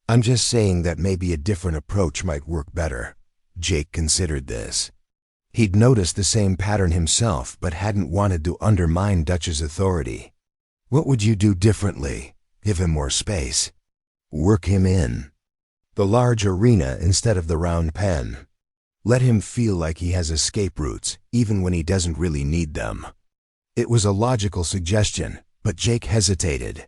"I'm just saying that maybe a different approach might work better." Jake considered this. He'd noticed the same pattern himself, but hadn't wanted to undermine Dutch's authority. "What would you do differently? Give him more space. Work him in the large arena instead of the round pen. Let him feel like he has escape routes, even when he doesn't really need them." It was a logical suggestion, but Jake hesitated.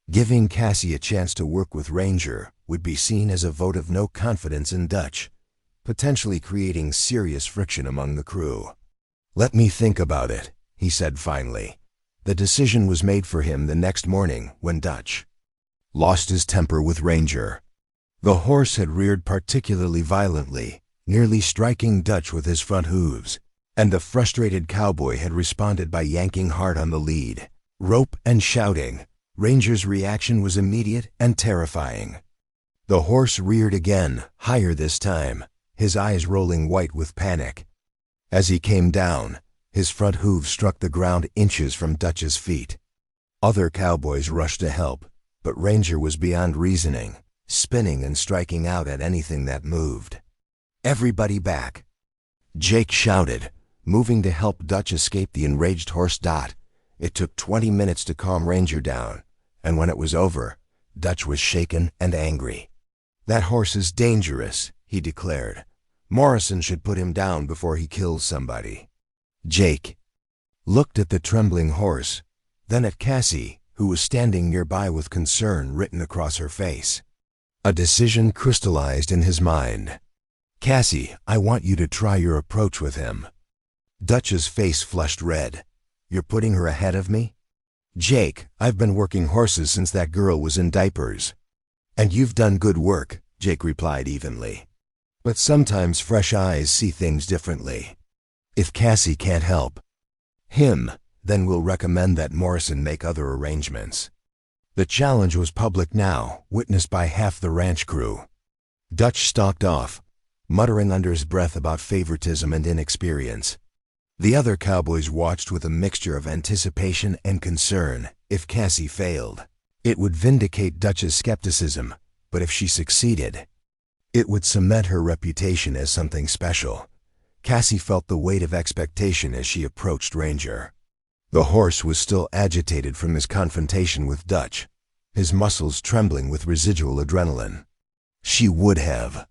Giving Cassie a chance to work with Ranger would be seen as a vote of no confidence in Dutch, potentially creating serious friction among the crew. "Let me think about it," he said finally. The decision was made for him the next morning when Dutch lost his temper with Ranger. The horse had reared particularly violently, nearly striking Dutch with his front hooves, and the frustrated Cowboy had responded by yanking hard on the lead, rope and shouting. Ranger's reaction was immediate and terrifying. The horse reared again, higher this time, his eyes rolling white with panic. As he came down, his front hooves struck the ground inches from Dutch's feet. Other cowboys rushed to help, but Ranger was beyond reasoning, spinning and striking out at anything that moved. "Everybody back!" Jake shouted, moving to help Dutch escape the enraged horse Dot. It took 20 minutes to calm Ranger down, and when it was over, Dutch was shaken and angry. "That horse is dangerous," he declared. "Morrison should put him down before he kills somebody." Jake looked at the trembling horse, then at Cassie, who was standing nearby with concern written across her face. A decision crystallized in his mind. "Cassie, I want you to try your approach with him." Dutch's face flushed red. "You're putting her ahead of me?" "Jake, I've been working horses since that girl was in diapers." "And you've done good work," Jake replied evenly. "But sometimes fresh eyes see things differently. If Cassie can't help him, then we'll recommend that Morrison make other arrangements." The challenge was public now, witnessed by half the ranch crew. Dutch stalked off, muttering under his breath about favoritism and inexperience. The other cowboys watched with a mixture of anticipation and concern. If Cassie failed, it would vindicate Dutch's skepticism, but if she succeeded, it would cement her reputation as something special. Cassie felt the weight of expectation as she approached Ranger. The horse was still agitated from his confrontation with Dutch, his muscles trembling with residual adrenaline. She would have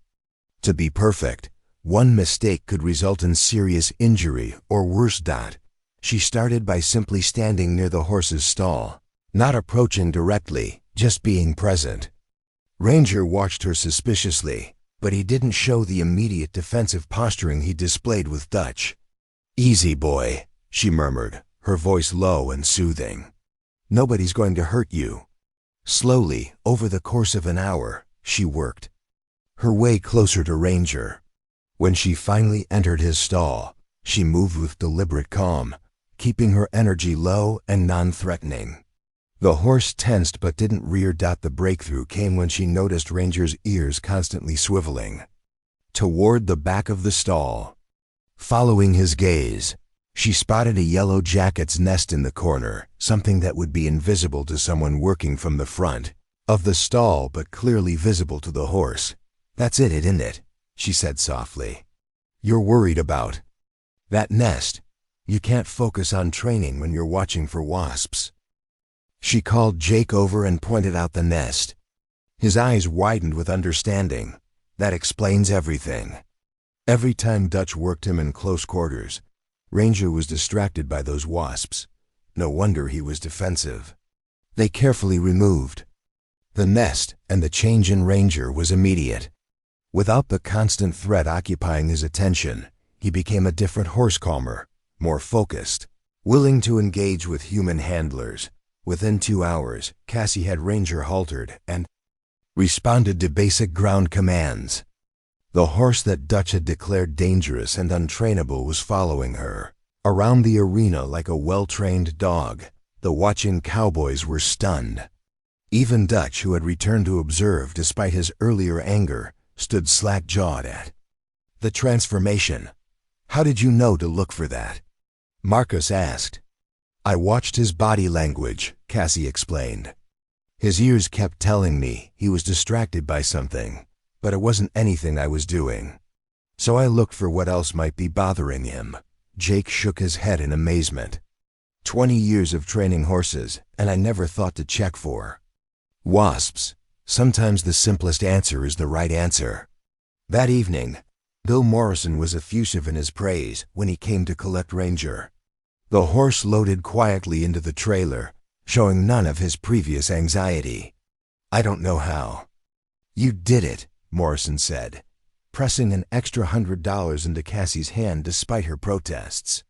to be perfect. One mistake could result in serious injury or worse. She started by simply standing near the horse's stall, not approaching directly, just being present. Ranger watched her suspiciously, but he didn't show the immediate defensive posturing he displayed with Dutch. "Easy, boy," she murmured, her voice low and soothing. "Nobody's going to hurt you." Slowly, over the course of an hour, she worked her way closer to Ranger. When she finally entered his stall, she moved with deliberate calm, keeping her energy low and non-threatening. The horse tensed but didn't rear. The breakthrough came when she noticed Ranger's ears constantly swiveling toward the back of the stall. Following his gaze, she spotted a yellow jacket's nest in the corner, something that would be invisible to someone working from the front of the stall but clearly visible to the horse. "That's it, isn't it?" she said softly. "You're worried about that nest. You can't focus on training when you're watching for wasps." She called Jake over and pointed out the nest. His eyes widened with understanding. "That explains everything." Every time Dutch worked him in close quarters, Ranger was distracted by those wasps. No wonder he was defensive. They carefully removed the nest, and the change in Ranger was immediate. Without the constant threat occupying his attention, he became a different horse, calmer, more focused, willing to engage with human handlers. Within 2 hours, Cassie had Ranger haltered and responded to basic ground commands. The horse that Dutch had declared dangerous and untrainable was following her around the arena like a well-trained dog. The watching cowboys were stunned. Even Dutch, who had returned to observe despite his earlier anger, stood slack-jawed at the transformation. "How did you know to look for that?" Marcus asked. "I watched his body language," Cassie explained. "His ears kept telling me he was distracted by something, but it wasn't anything I was doing. So I looked for what else might be bothering him." Jake shook his head in amazement. 20 years of training horses, and I never thought to check for wasps. Sometimes the simplest answer is the right answer. That evening, Bill Morrison was effusive in his praise when he came to collect Ranger. The horse loaded quietly into the trailer, showing none of his previous anxiety. "I don't know how you did it," Morrison said, pressing an extra $100 into Cassie's hand despite her protests.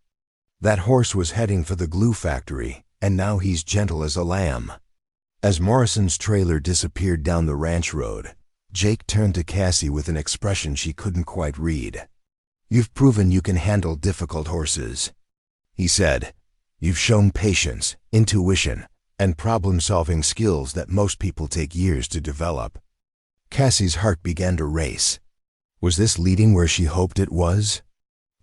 "That horse was heading for the glue factory, and now he's gentle as a lamb." As Morrison's trailer disappeared down the ranch road, Jake turned to Cassie with an expression she couldn't quite read. "You've proven you can handle difficult horses," he said. "You've shown patience, intuition, and problem-solving skills that most people take years to develop." Cassie's heart began to race. Was this leading where she hoped it was?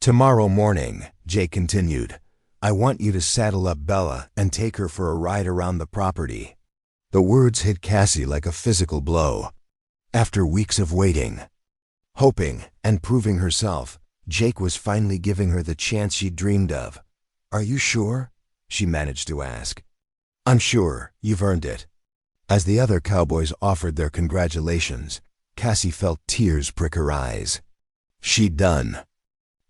"Tomorrow morning," Jake continued, "I want you to saddle up Bella and take her for a ride around the property." The words hit Cassie like a physical blow. After weeks of waiting, hoping, and proving herself, Jake was finally giving her the chance she dreamed of. "Are you sure?" she managed to ask. "I'm sure. You've earned it." As the other cowboys offered their congratulations, Cassie felt tears prick her eyes. She'd done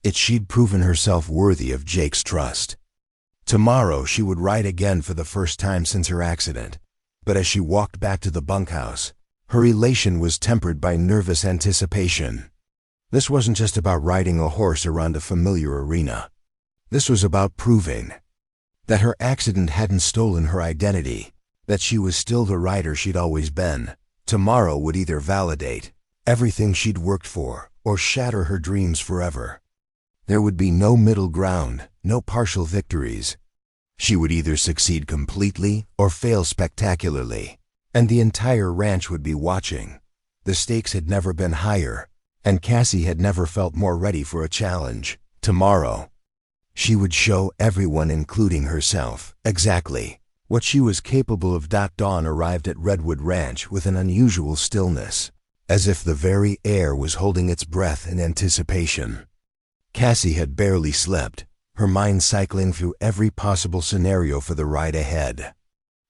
it. She'd proven herself worthy of Jake's trust. Tomorrow she would ride again for the first time since her accident. But as she walked back to the bunkhouse, her elation was tempered by nervous anticipation. This wasn't just about riding a horse around a familiar arena. This was about proving that her accident hadn't stolen her identity, that she was still the rider she'd always been. Tomorrow would either validate everything she'd worked for or shatter her dreams forever. There would be no middle ground, no partial victories. She would either succeed completely or fail spectacularly, and the entire ranch would be watching. The stakes had never been higher, and Cassie had never felt more ready for a challenge. Tomorrow, she would show everyone, including herself, exactly what she was capable of. Dawn arrived at Redwood Ranch with an unusual stillness, as if the very air was holding its breath in anticipation. Cassie had barely slept, her mind cycling through every possible scenario for the ride ahead.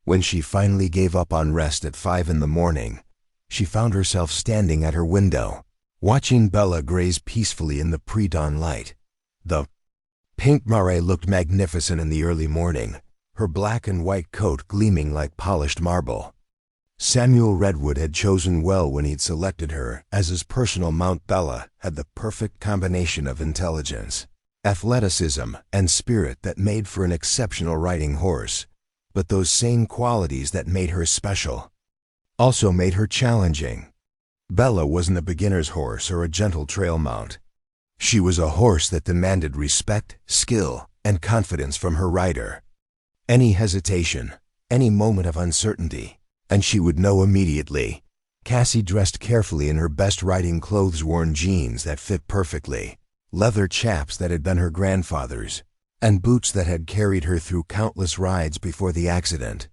When she finally gave up on rest at 5 in the morning, she found herself standing at her window, watching Bella graze peacefully in the pre-dawn light. The pink mare looked magnificent in the early morning, her black and white coat gleaming like polished marble. Samuel Redwood had chosen well when he'd selected her as his personal mount. Bella had the perfect combination of intelligence, athleticism, and spirit that made for an exceptional riding horse. But those same qualities that made her special also made her challenging. Bella wasn't a beginner's horse or a gentle trail mount. She was a horse that demanded respect, skill, and confidence from her rider. Any hesitation, any moment of uncertainty, and she would know immediately. Cassie dressed carefully in her best riding clothes, worn jeans that fit perfectly, leather chaps that had been her grandfather's, and boots that had carried her through countless rides before the accident.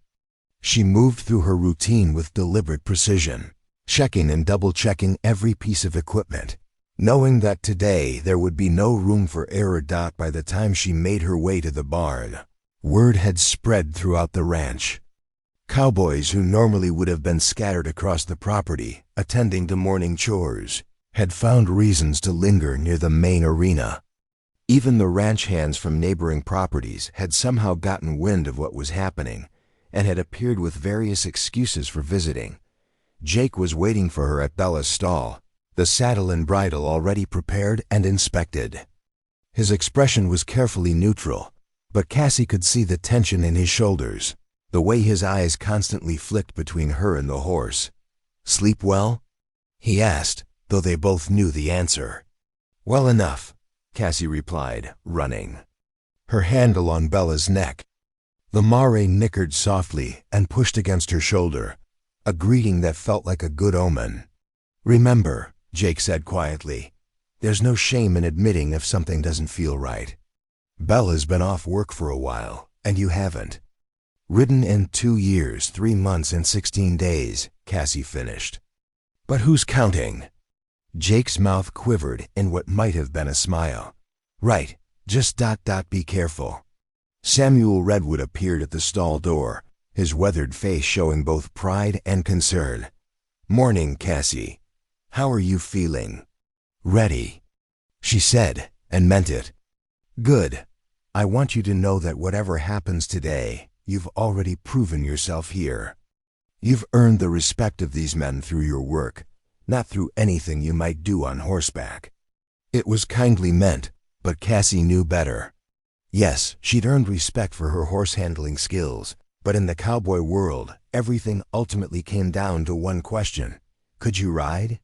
She moved through her routine with deliberate precision, checking and double-checking every piece of equipment, knowing that today there would be no room for error. By the time she made her way to the barn, word had spread throughout the ranch. Cowboys who normally would have been scattered across the property, attending to morning chores, had found reasons to linger near the main arena. Even the ranch hands from neighboring properties had somehow gotten wind of what was happening and had appeared with various excuses for visiting. Jake was waiting for her at Bella's stall, the saddle and bridle already prepared and inspected. His expression was carefully neutral, but Cassie could see the tension in his shoulders, the way his eyes constantly flicked between her and the horse. "Sleep well?" he asked, though they both knew the answer. "Well enough," Cassie replied, running, her hand along Bella's neck. The mare nickered softly and pushed against her shoulder, a greeting that felt like a good omen. "Remember," Jake said quietly, "there's no shame in admitting if something doesn't feel right. Bella's been off work for a while, and you haven't." "Ridden in 2 years, 3 months, and 16 days, Cassie finished. "But who's counting?" Jake's mouth quivered in what might have been a smile. "Right, just ... be careful." Samuel Redwood appeared at the stall door, his weathered face showing both pride and concern. "Morning, Cassie. How are you feeling?" "Ready," she said, and meant it. "Good. I want you to know that whatever happens today, you've already proven yourself here. You've earned the respect of these men through your work, not through anything you might do on horseback." It was kindly meant, but Cassie knew better. Yes, she'd earned respect for her horse-handling skills, but in the cowboy world, everything ultimately came down to one question: could you ride?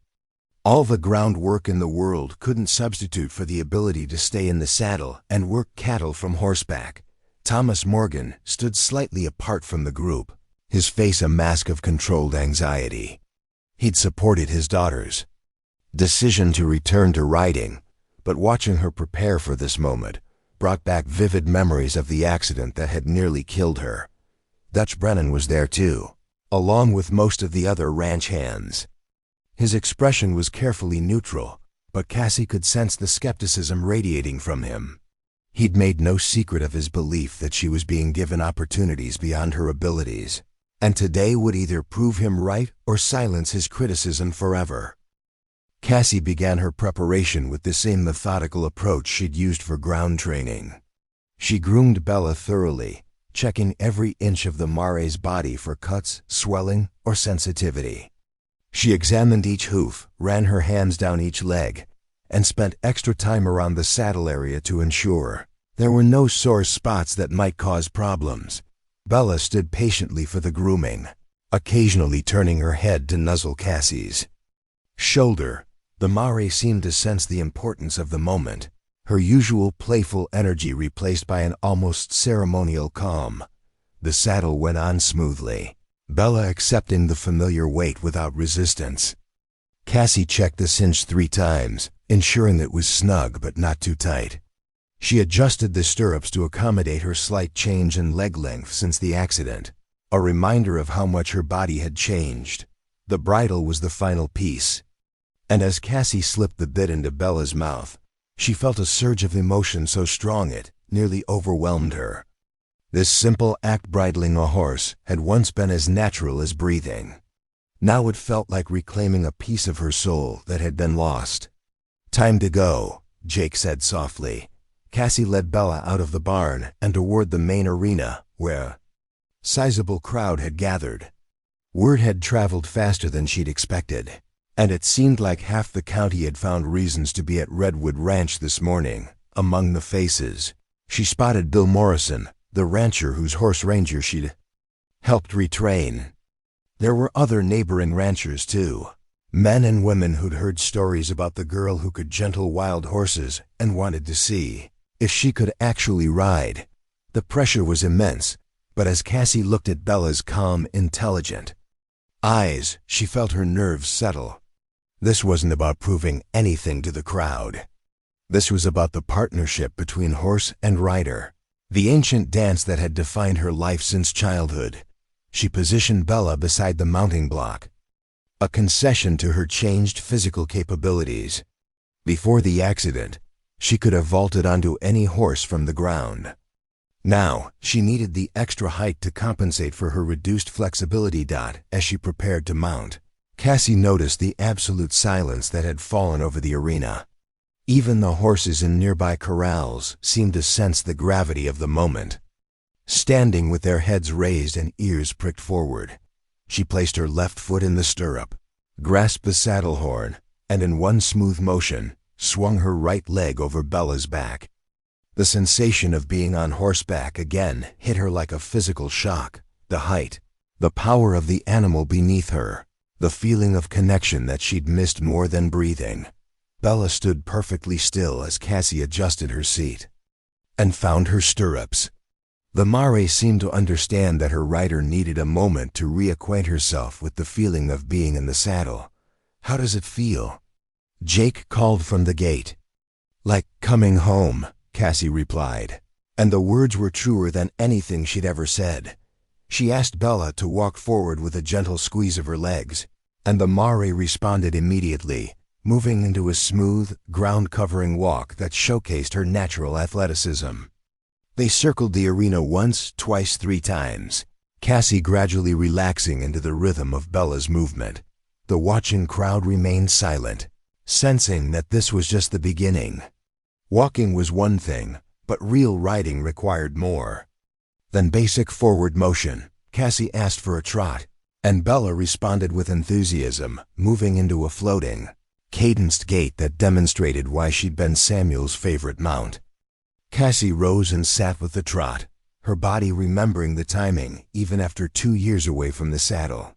All the groundwork in the world couldn't substitute for the ability to stay in the saddle and work cattle from horseback. Thomas Morgan stood slightly apart from the group, his face a mask of controlled anxiety. He'd supported his daughter's decision to return to riding, but watching her prepare for this moment brought back vivid memories of the accident that had nearly killed her. Dutch Brennan was there too, along with most of the other ranch hands. His expression was carefully neutral, but Cassie could sense the skepticism radiating from him. He'd made no secret of his belief that she was being given opportunities beyond her abilities, and today would either prove him right or silence his criticism forever. Cassie began her preparation with the same methodical approach she'd used for ground training. She groomed Bella thoroughly, checking every inch of the mare's body for cuts, swelling, or sensitivity. She examined each hoof, ran her hands down each leg, and spent extra time around the saddle area to ensure there were no sore spots that might cause problems. Bella stood patiently for the grooming, occasionally turning her head to nuzzle Cassie's shoulder. The mare seemed to sense the importance of the moment, her usual playful energy replaced by an almost ceremonial calm. The saddle went on smoothly, Bella accepting the familiar weight without resistance. Cassie checked the cinch 3 times, ensuring it was snug but not too tight. She adjusted the stirrups to accommodate her slight change in leg length since the accident, a reminder of how much her body had changed. The bridle was the final piece, and as Cassie slipped the bit into Bella's mouth, she felt a surge of emotion so strong it nearly overwhelmed her. This simple act, bridling a horse, had once been as natural as breathing. Now it felt like reclaiming a piece of her soul that had been lost. "Time to go," Jake said softly. Cassie led Bella out of the barn and toward the main arena, where a sizable crowd had gathered. Word had traveled faster than she'd expected, and it seemed like half the county had found reasons to be at Redwood Ranch this morning. Among the faces, she spotted Bill Morrison, the rancher whose horse Ranger she'd helped retrain. There were other neighboring ranchers too, men and women who'd heard stories about the girl who could gentle wild horses and wanted to see if she could actually ride. The pressure was immense, But as Cassie looked at Bella's calm, intelligent eyes, she felt her nerves settle. This wasn't about proving anything to the crowd. This was about the partnership between horse and rider, the ancient dance that had defined her life since childhood. She positioned Bella beside the mounting block, a concession to her changed physical capabilities. Before the accident, she could have vaulted onto any horse from the ground. Now, she needed the extra height to compensate for her reduced flexibility. As she prepared to mount, Cassie noticed the absolute silence that had fallen over the arena. Even the horses in nearby corrals seemed to sense the gravity of the moment. Standing with their heads raised and ears pricked forward, she placed her left foot in the stirrup, grasped the saddle horn, and in one smooth motion, swung her right leg over Bella's back. The sensation of being on horseback again hit her like a physical shock. The height, the power of the animal beneath her, the feeling of connection that she'd missed more than breathing. Bella stood perfectly still as Cassie adjusted her seat and found her stirrups. The mare seemed to understand that her rider needed a moment to reacquaint herself with the feeling of being in the saddle. "How does it feel?" Jake called from the gate. "Like coming home," Cassie replied, and the words were truer than anything she'd ever said. She asked Bella to walk forward with a gentle squeeze of her legs, and the mare responded immediately, moving into a smooth, ground-covering walk that showcased her natural athleticism. They circled the arena once, twice, 3 times, Cassie gradually relaxing into the rhythm of Bella's movement. The watching crowd remained silent, sensing that this was just the beginning. Walking was one thing, but real riding required more than basic forward motion. Cassie asked for a trot, and Bella responded with enthusiasm, moving into a floating, cadenced gait that demonstrated why she'd been Samuel's favorite mount. Cassie rose and sat with the trot, her body remembering the timing even after 2 years away from the saddle.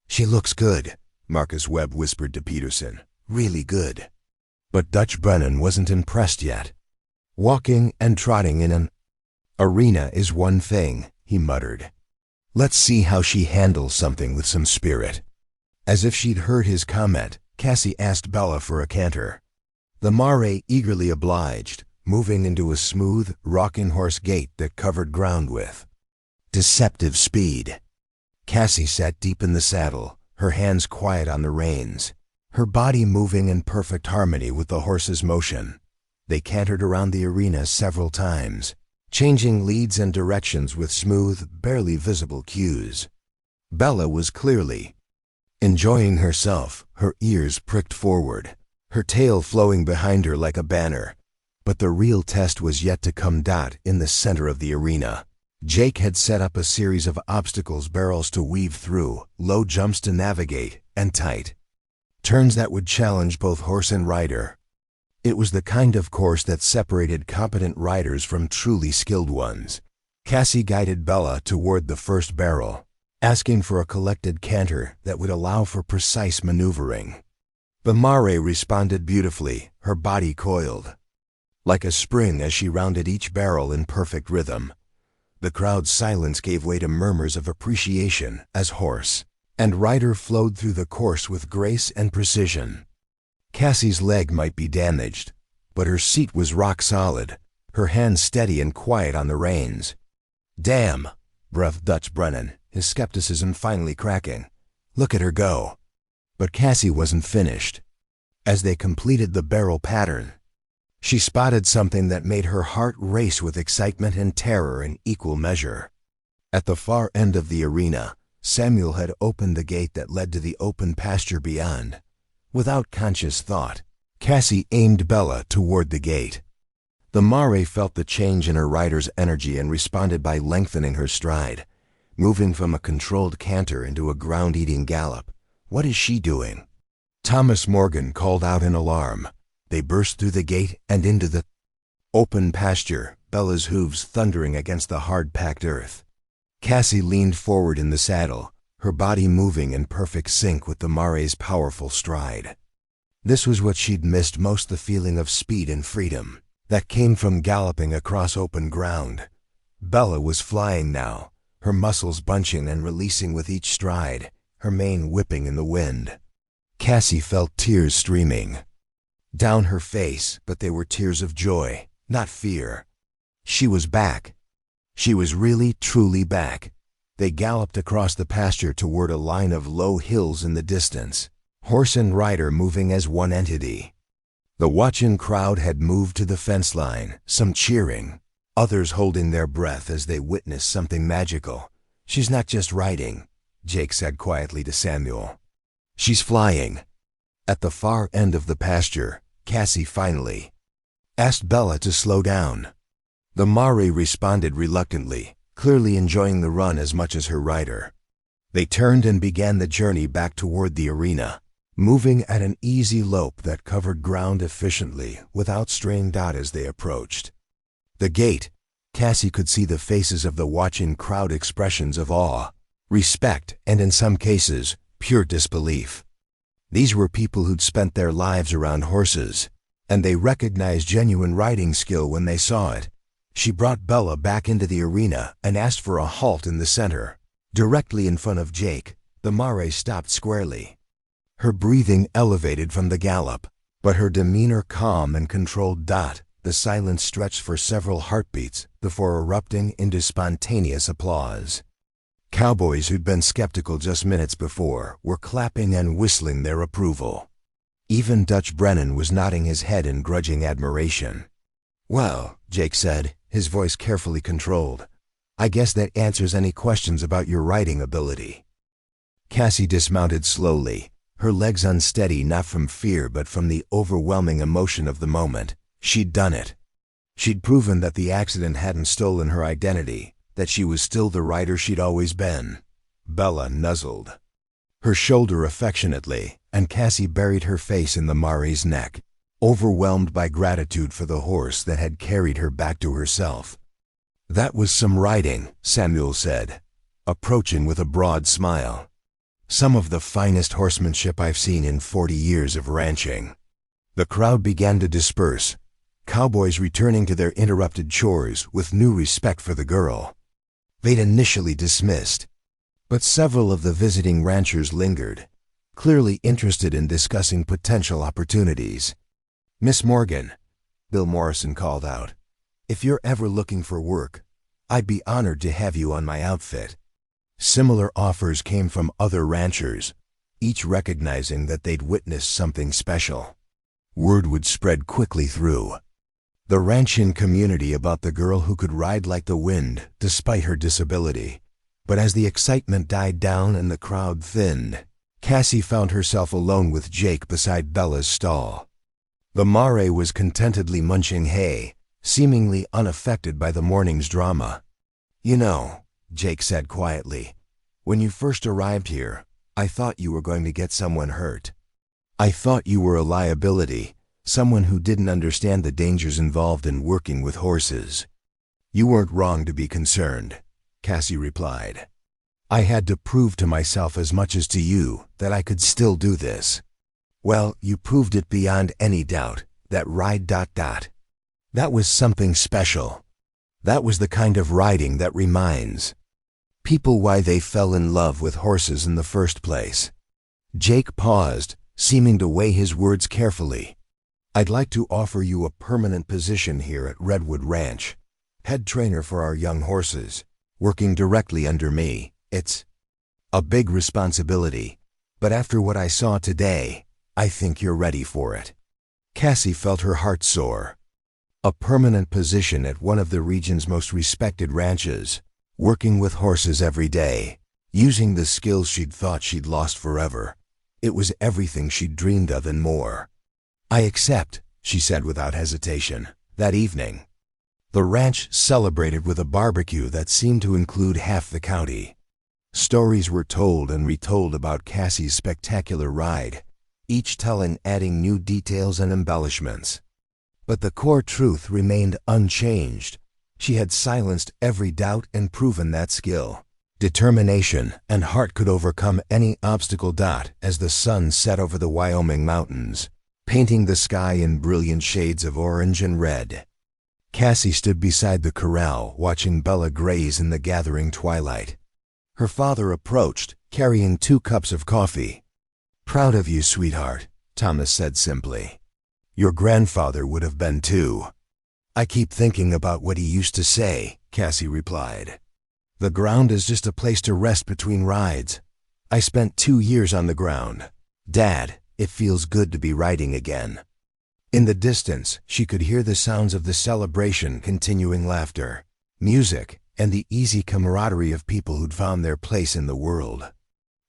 "She looks good," Marcus Webb whispered to Peterson. "Really good." But Dutch Brennan wasn't impressed yet. "Walking and trotting in an arena is one thing," he muttered. "Let's see how she handles something with some spirit." As if she'd heard his comment, Cassie asked Bella for a canter. The mare eagerly obliged, moving into a smooth, rocking horse gait that covered ground with deceptive speed. Cassie sat deep in the saddle, her hands quiet on the reins, her body moving in perfect harmony with the horse's motion. They cantered around the arena several times, changing leads and directions with smooth, barely visible cues. Bella was clearly enjoying herself, her ears pricked forward, her tail flowing behind her like a banner. But the real test was yet to come. In the center of the arena, Jake had set up a series of obstacles, barrels to weave through, low jumps to navigate, and tight turns that would challenge both horse and rider. It was the kind of course that separated competent riders from truly skilled ones. Cassie guided Bella toward the first barrel, asking for a collected canter that would allow for precise maneuvering. The mare responded beautifully, her body coiled like a spring as she rounded each barrel in perfect rhythm. The crowd's silence gave way to murmurs of appreciation as horse and rider flowed through the course with grace and precision. Cassie's leg might be damaged, but her seat was rock solid, her hands steady and quiet on the reins. "Damn," breathed Dutch Brennan, his skepticism finally cracking. "Look at her go." But Cassie wasn't finished. As they completed the barrel pattern, she spotted something that made her heart race with excitement and terror in equal measure. At the far end of the arena, Samuel had opened the gate that led to the open pasture beyond. Without conscious thought, Cassie aimed Bella toward the gate. The mare felt the change in her rider's energy and responded by lengthening her stride, moving from a controlled canter into a ground-eating gallop. "What is she doing?" Thomas Morgan called out in alarm. They burst through the gate and into the open pasture, Bella's hooves thundering against the hard-packed earth. Cassie leaned forward in the saddle, her body moving in perfect sync with the mare's powerful stride. This was what she'd missed most, the feeling of speed and freedom that came from galloping across open ground. Bella was flying now, her muscles bunching and releasing with each stride, her mane whipping in the wind. Cassie felt tears streaming down her face, but they were tears of joy, not fear. She was back. She was really, truly back. They galloped across the pasture toward a line of low hills in the distance, horse and rider moving as one entity. The watching crowd had moved to the fence line, some cheering, others holding their breath as they witnessed something magical. "She's not just riding," Jake said quietly to Samuel. "She's flying." At the far end of the pasture, Cassie finally asked Bella to slow down. The Mare responded reluctantly, clearly enjoying the run as much as her rider. They turned and began the journey back toward the arena, moving at an easy lope that covered ground efficiently without straying out as they approached. The gate, Cassie could see the faces of the watching crowd, expressions of awe, respect, and in some cases, pure disbelief. These were people who'd spent their lives around horses, and they recognized genuine riding skill when they saw it. She brought Bella back into the arena and asked for a halt in the center. Directly in front of Jake, the Mare stopped squarely. Her breathing elevated from the gallop, but her demeanor calm and controlled. The silence stretched for several heartbeats before erupting into spontaneous applause. Cowboys who'd been skeptical just minutes before were clapping and whistling their approval. Even Dutch Brennan was nodding his head in grudging admiration. "Well," Jake said, his voice carefully controlled, "I guess that answers any questions about your riding ability." Cassie dismounted slowly, her legs unsteady not from fear but from the overwhelming emotion of the moment. She'd done it. She'd proven that the accident hadn't stolen her identity, that she was still the rider she'd always been. Bella nuzzled her shoulder affectionately, and Cassie buried her face in the Mare's neck, overwhelmed by gratitude for the horse that had carried her back to herself. "That was some riding," Samuel said, approaching with a broad smile. "Some of the finest horsemanship I've seen in 40 years of ranching." The crowd began to disperse, cowboys returning to their interrupted chores with new respect for the girl they'd initially dismissed. But several of the visiting ranchers lingered, clearly interested in discussing potential opportunities. "Miss Morgan," Bill Morrison called out, "if you're ever looking for work, I'd be honored to have you on my outfit." Similar offers came from other ranchers, each recognizing that they'd witnessed something special. Word would spread quickly through the ranching community about the girl who could ride like the wind despite her disability. But as the excitement died down and the crowd thinned, Cassie found herself alone with Jake beside Bella's stall. The Mare was contentedly munching hay, seemingly unaffected by the morning's drama. "You know," Jake said quietly, "when you first arrived here, I thought you were going to get someone hurt. I thought you were a liability, someone who didn't understand the dangers involved in working with horses." "You weren't wrong to be concerned," Cassie replied. "I had to prove to myself as much as to you that I could still do this." "Well, you proved it beyond any doubt, that ride. That was something special. That was the kind of riding that reminds people why they fell in love with horses in the first place." Jake paused, seeming to weigh his words carefully. "I'd like to offer you a permanent position here at Redwood Ranch, head trainer for our young horses, working directly under me. It's a big responsibility, but after what I saw today, I think you're ready for it." Cassie felt her heart soar. A permanent position at one of the region's most respected ranches, working with horses every day, using the skills she'd thought she'd lost forever. It was everything she'd dreamed of and more. "I accept," she said without hesitation. That evening, the ranch celebrated with a barbecue that seemed to include half the county. Stories were told and retold about Cassie's spectacular ride, each telling adding new details and embellishments. But the core truth remained unchanged. She had silenced every doubt and proven that skill, determination, and heart could overcome any obstacle. As the sun set over the Wyoming mountains, painting the sky in brilliant shades of orange and red, Cassie stood beside the corral, watching Bella graze in the gathering twilight. Her father approached, carrying 2 cups of coffee. "Proud of you, sweetheart," Thomas said simply. "Your grandfather would have been too." "I keep thinking about what he used to say," Cassie replied. "The ground is just a place to rest between rides. I spent 2 years on the ground. Dad, it feels good to be riding again." In the distance, she could hear the sounds of the celebration, continuing laughter, music, and the easy camaraderie of people who'd found their place in the world.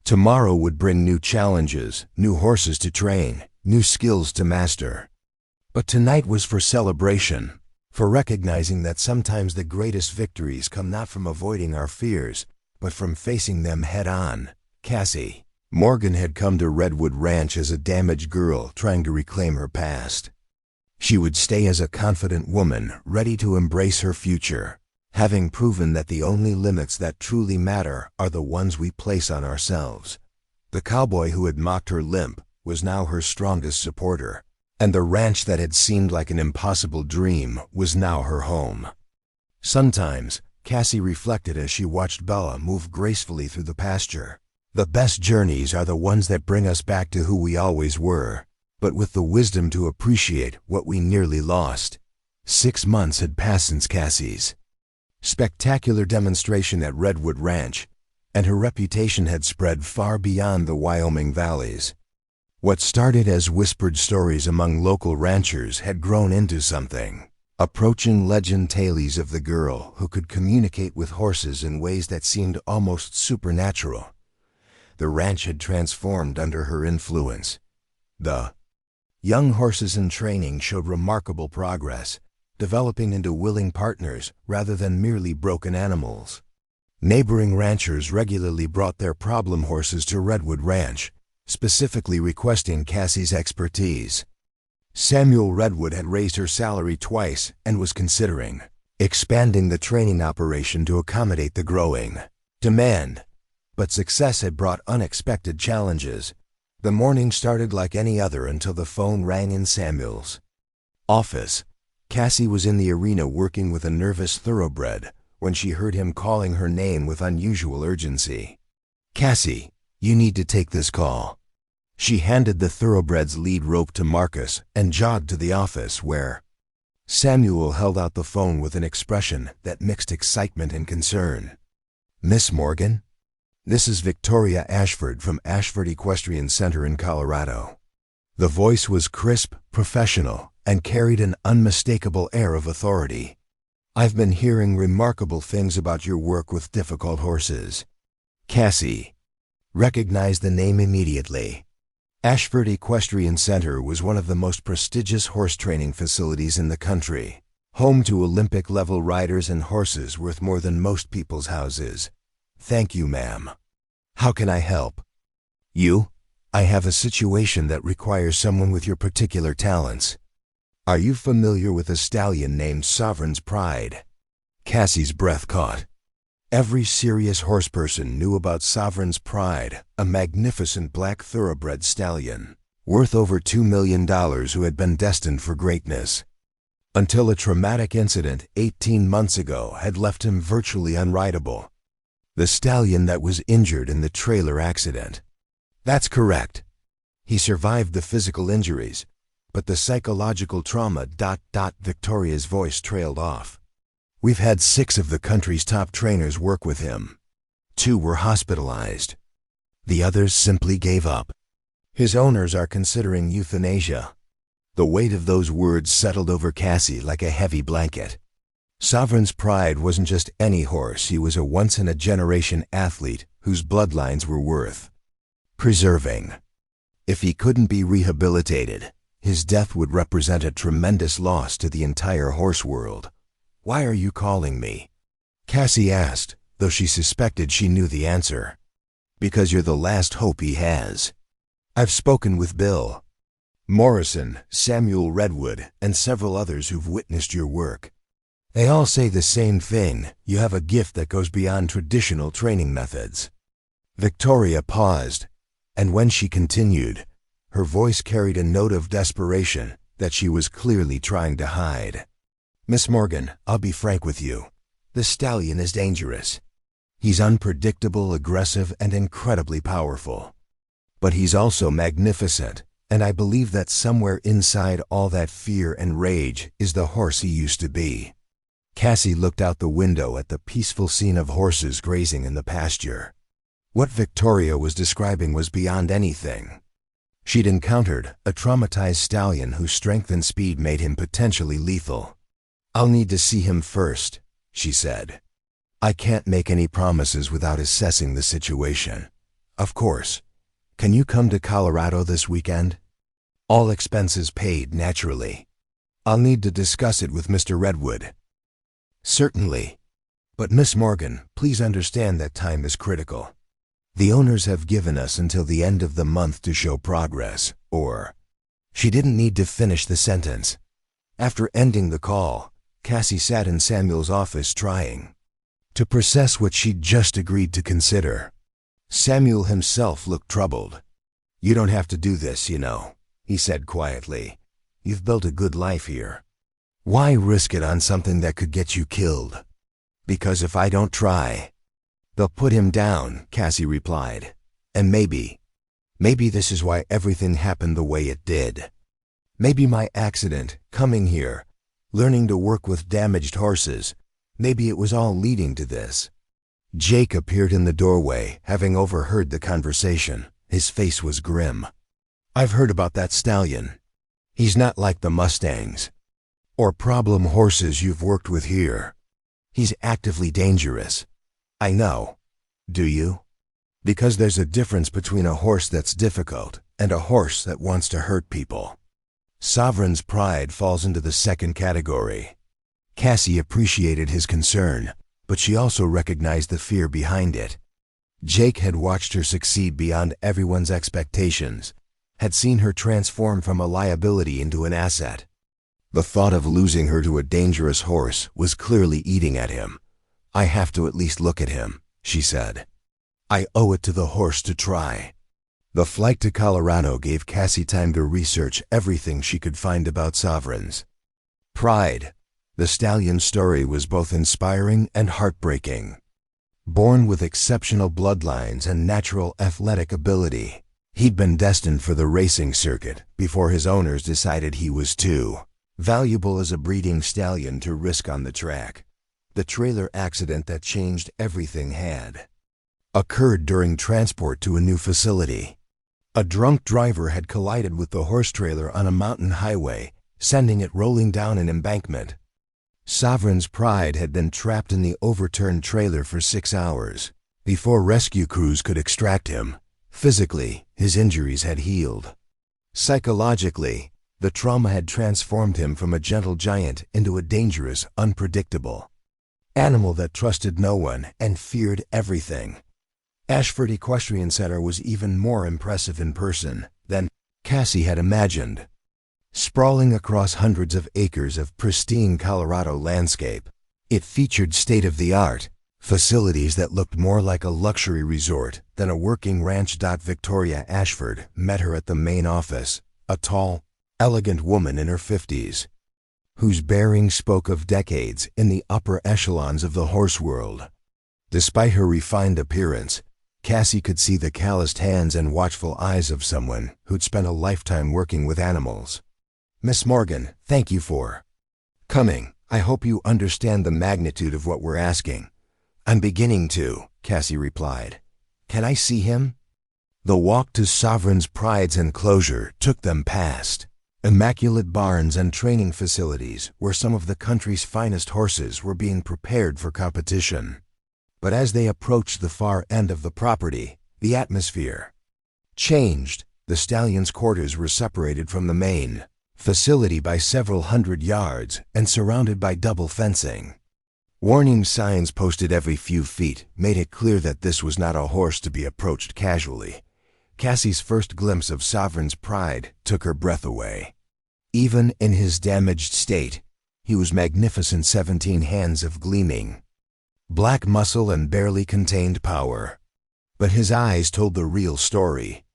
Tomorrow would bring new challenges, new horses to train, new skills to master. But tonight was for celebration, for recognizing that sometimes the greatest victories come not from avoiding our fears, but from facing them head-on. Cassie Morgan had come to Redwood Ranch as a damaged girl trying to reclaim her past. She would stay as a confident woman, ready to embrace her future, having proven that the only limits that truly matter are the ones we place on ourselves. The cowboy who had mocked her limp was now her strongest supporter, and the ranch that had seemed like an impossible dream was now her home. Sometimes, Cassie reflected as she watched Bella move gracefully through the pasture. The best journeys are the ones that bring us back to who we always were, but with the wisdom to appreciate what we nearly lost. 6 months had passed since Cassie's spectacular demonstration at Redwood Ranch, and her reputation had spread far beyond the Wyoming valleys. What started as whispered stories among local ranchers had grown into something, approaching legend tales of the girl who could communicate with horses in ways that seemed almost supernatural. The ranch had transformed under her influence. The young horses in training showed remarkable progress, developing into willing partners rather than merely broken animals. Neighboring ranchers regularly brought their problem horses to Redwood Ranch, specifically requesting Cassie's expertise. Samuel Redwood had raised her salary twice and was considering expanding the training operation to accommodate the growing demand. But success had brought unexpected challenges. The morning started like any other until the phone rang in Samuel's office. Cassie was in the arena working with a nervous thoroughbred when she heard him calling her name with unusual urgency. "Cassie, you need to take this call." She handed the thoroughbred's lead rope to Marcus and jogged to the office where Samuel held out the phone with an expression that mixed excitement and concern. "Miss Morgan? This is Victoria Ashford from Ashford Equestrian Center in Colorado." The voice was crisp, professional, and carried an unmistakable air of authority. "I've been hearing remarkable things about your work with difficult horses." Cassie recognized the name immediately. Ashford Equestrian Center was one of the most prestigious horse training facilities in the country, home to Olympic-level riders and horses worth more than most people's houses. "Thank you, ma'am. How can I help?" "You? I have a situation that requires someone with your particular talents." "Are you familiar with a stallion named Sovereign's Pride?" Cassie's breath caught. Every serious horseperson knew about Sovereign's Pride, a magnificent black thoroughbred stallion, worth over $2 million who had been destined for greatness. Until a traumatic incident 18 months ago had left him virtually unrideable. The stallion that was injured in the trailer accident. That's correct. He survived the physical injuries, but the psychological trauma. Victoria's voice trailed off. We've had 6 of the country's top trainers work with him. 2 were hospitalized. The others simply gave up. His owners are considering euthanasia. The weight of those words settled over Cassie like a heavy blanket. Sovereign's Pride wasn't just any horse, he was a once-in-a-generation athlete whose bloodlines were worth preserving. If he couldn't be rehabilitated, his death would represent a tremendous loss to the entire horse world. "Why are you calling me?" Cassie asked, though she suspected she knew the answer. "Because you're the last hope he has. I've spoken with Bill Morrison, Samuel Redwood, and several others who've witnessed your work. They all say the same thing: you have a gift that goes beyond traditional training methods." Victoria paused, and when she continued, her voice carried a note of desperation that she was clearly trying to hide. Miss Morgan, I'll be frank with you. The stallion is dangerous. He's unpredictable, aggressive, and incredibly powerful. But he's also magnificent, and I believe that somewhere inside all that fear and rage is the horse he used to be. Cassie looked out the window at the peaceful scene of horses grazing in the pasture. What Victoria was describing was beyond anything. She'd encountered a traumatized stallion whose strength and speed made him potentially lethal. "I'll need to see him first," she said. "I can't make any promises without assessing the situation." "Of course. Can you come to Colorado this weekend?" "All expenses paid, naturally." "I'll need to discuss it with Mr. Redwood." "Certainly. But Miss Morgan, please understand that time is critical. The owners have given us until the end of the month to show progress, or—" She didn't need to finish the sentence. After ending the call, Cassie sat in Samuel's office trying to process what she'd just agreed to consider. Samuel himself looked troubled. "You don't have to do this, you know," he said quietly. "You've built a good life here. Why risk it on something that could get you killed?" "Because if I don't try, they'll put him down," Cassie replied. "And maybe this is why everything happened the way it did. Maybe my accident, coming here, learning to work with damaged horses, maybe it was all leading to this." Jake appeared in the doorway, having overheard the conversation. His face was grim. "I've heard about that stallion. He's not like the Mustangs or problem horses you've worked with here. He's actively dangerous." "I know. Do you?" "Because there's a difference between a horse that's difficult and a horse that wants to hurt people. Sovereign's pride falls into the second category." Cassie appreciated his concern, but she also recognized the fear behind it. Jake had watched her succeed beyond everyone's expectations, had seen her transform from a liability into an asset. The thought of losing her to a dangerous horse was clearly eating at him. "I have to at least look at him," she said. "I owe it to the horse to try." The flight to Colorado gave Cassie time to research everything she could find about Sovereigns. Pride, the stallion's story, was both inspiring and heartbreaking. Born with exceptional bloodlines and natural athletic ability, he'd been destined for the racing circuit before his owners decided he was too valuable as a breeding stallion to risk on the track. The trailer accident that changed everything had occurred during transport to a new facility. A drunk driver had collided with the horse trailer on a mountain highway, sending it rolling down an embankment. Sovereign's pride had been trapped in the overturned trailer for 6 hours before rescue crews could extract him. Physically, his injuries had healed. Psychologically, the trauma had transformed him from a gentle giant into a dangerous, unpredictable animal that trusted no one and feared everything. Ashford Equestrian Center was even more impressive in person than Cassie had imagined. Sprawling across hundreds of acres of pristine Colorado landscape, it featured state-of-the-art facilities that looked more like a luxury resort than a working ranch. Victoria Ashford met her at the main office, a tall, elegant woman in her 50s, whose bearing spoke of decades in the upper echelons of the horse world. Despite her refined appearance, Cassie could see the calloused hands and watchful eyes of someone who'd spent a lifetime working with animals. "Miss Morgan, thank you for coming. I hope you understand the magnitude of what we're asking." "I'm beginning to," Cassie replied. "Can I see him?" The walk to Sovereign's Pride's enclosure took them past immaculate barns and training facilities where some of the country's finest horses were being prepared for competition. But as they approached the far end of the property, the atmosphere changed. The stallion's quarters were separated from the main facility by several hundred yards and surrounded by double fencing. Warning signs posted every few feet made it clear that this was not a horse to be approached casually. Cassie's first glimpse of Sovereign's Pride took her breath away. Even in his damaged state, he was magnificent. 17 hands of gleaming black muscle and barely contained power. But his eyes told the real story.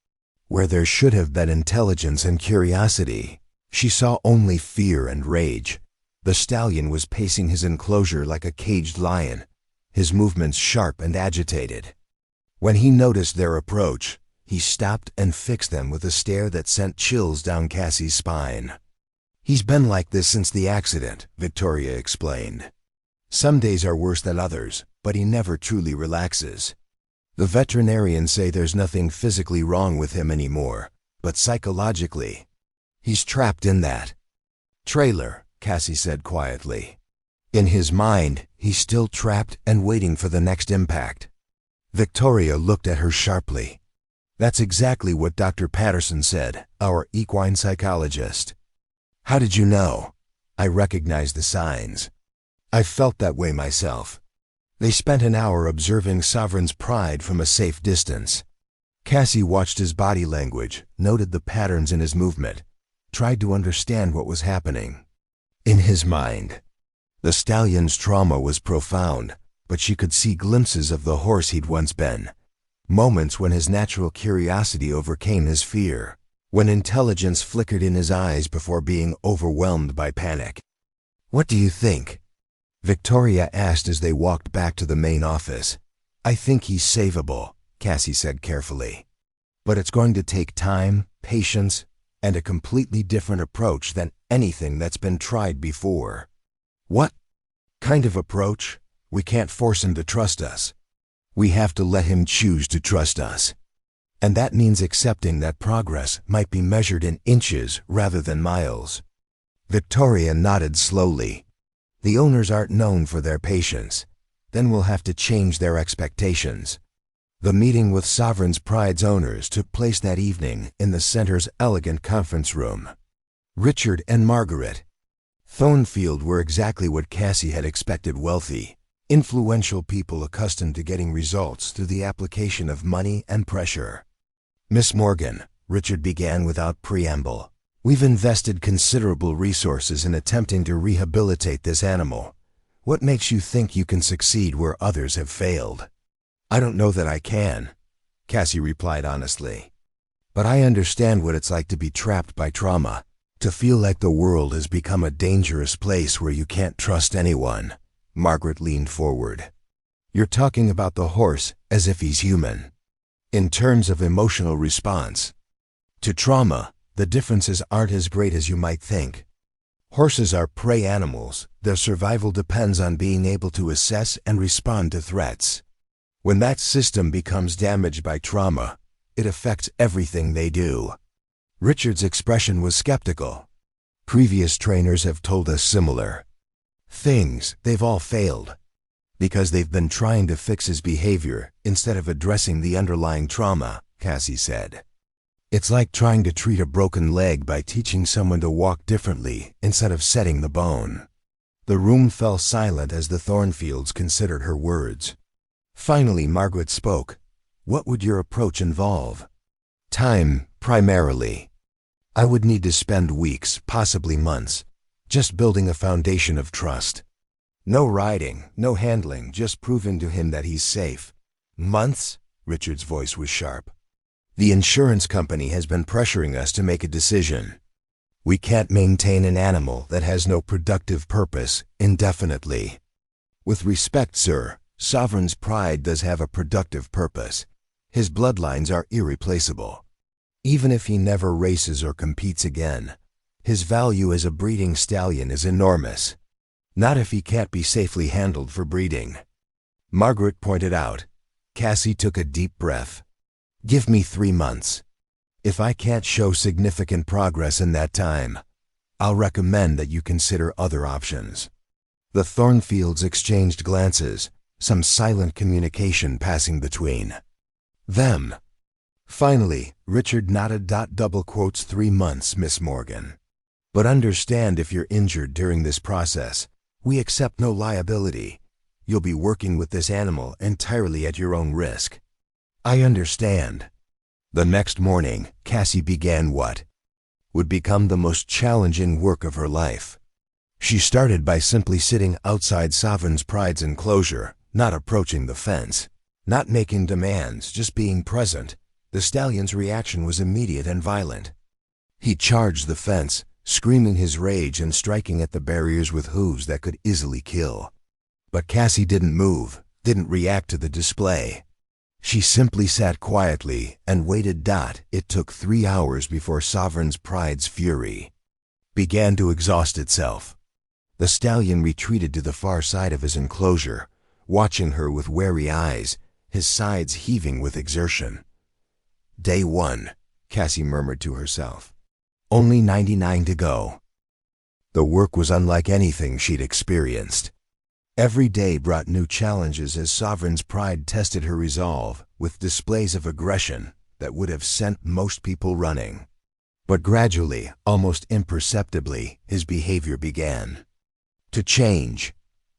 Where there should have been intelligence and curiosity, she saw only fear and rage. The stallion was pacing his enclosure like a caged lion, his movements sharp and agitated. When he noticed their approach, he stopped and fixed them with a stare that sent chills down Cassie's spine. "He's been like this since the accident," Victoria explained. "Some days are worse than others, but he never truly relaxes. The veterinarians say there's nothing physically wrong with him anymore, but psychologically, he's trapped in that trailer," Cassie said quietly. "In his mind, he's still trapped and waiting for the next impact." Victoria looked at her sharply. "That's exactly what Dr. Patterson said, our equine psychologist." "How did you know?" "I recognized the signs. I felt that way myself." They spent an hour observing Sovereign's Pride from a safe distance. Cassie watched his body language, noted the patterns in his movement, tried to understand what was happening. In his mind, the stallion's trauma was profound, but she could see glimpses of the horse he'd once been, moments when his natural curiosity overcame his fear, when intelligence flickered in his eyes before being overwhelmed by panic. "What do you think?" Victoria asked as they walked back to the main office. "I think he's savable," Cassie said carefully. "But it's going to take time, patience, and a completely different approach than anything that's been tried before." "What kind of approach?" "We can't force him to trust us. We have to let him choose to trust us. And that means accepting that progress might be measured in inches rather than miles." Victoria nodded slowly. "The owners aren't known for their patience. Then we'll have to change their expectations." The meeting with Sovereign's Pride's owners took place that evening in the center's elegant conference room. Richard and Margaret Thornfield were exactly what Cassie had expected: wealthy, influential people accustomed to getting results through the application of money and pressure. "Miss Morgan," Richard began without preamble, "we've invested considerable resources in attempting to rehabilitate this animal. What makes you think you can succeed where others have failed?" "I don't know that I can," Cassie replied honestly. "But I understand what it's like to be trapped by trauma, to feel like the world has become a dangerous place where you can't trust anyone." Margaret leaned forward. "You're talking about the horse as if he's human. In terms of emotional response to trauma, the differences aren't as great as you might think. Horses are prey animals. Their survival depends on being able to assess and respond to threats. When that system becomes damaged by trauma, it affects everything they do." Richard's expression was skeptical. "Previous trainers have told us similar things. They've all failed because they've been trying to fix his behavior instead of addressing the underlying trauma," Cassie said. "It's like trying to treat a broken leg by teaching someone to walk differently instead of setting the bone." The room fell silent as the Thornfields considered her words. Finally, Margaret spoke. "What would your approach involve?" "Time, primarily. I would need to spend weeks, possibly months, just building a foundation of trust. No riding, no handling, just proving to him that he's safe." "Months?" Richard's voice was sharp. "The insurance company has been pressuring us to make a decision. We can't maintain an animal that has no productive purpose indefinitely. With respect, sir, Sovereign's Pride does have a productive purpose. His bloodlines are irreplaceable. Even if he never races or competes again, his value as a breeding stallion is enormous. Not if he can't be safely handled for breeding," Margaret pointed out. Cassie took a deep breath. "Give me 3 months. If I can't show significant progress in that time, I'll recommend that you consider other options." The Thornfields exchanged glances, some silent communication passing between them. Finally, Richard nodded. "Double quotes 3 months, Miss Morgan. But understand, if you're injured during this process, we accept no liability. You'll be working with this animal entirely at your own risk." "I understand." The next morning, Cassie began what would become the most challenging work of her life. She started by simply sitting outside Sovereign's Pride's enclosure, not approaching the fence, not making demands, just being present. The stallion's reaction was immediate and violent. He charged the fence, screaming his rage and striking at the barriers with hooves that could easily kill. But Cassie didn't move, didn't react to the display. She simply sat quietly and waited. It took 3 hours before Sovereign's Pride's fury began to exhaust itself. The stallion retreated to the far side of his enclosure, watching her with wary eyes, his sides heaving with exertion. Day 1, Cassie murmured to herself. Only 99 to go. The work was unlike anything she'd experienced. Every day brought new challenges as Sovereign's Pride tested her resolve with displays of aggression that would have sent most people running. But gradually, almost imperceptibly, his behavior began to change.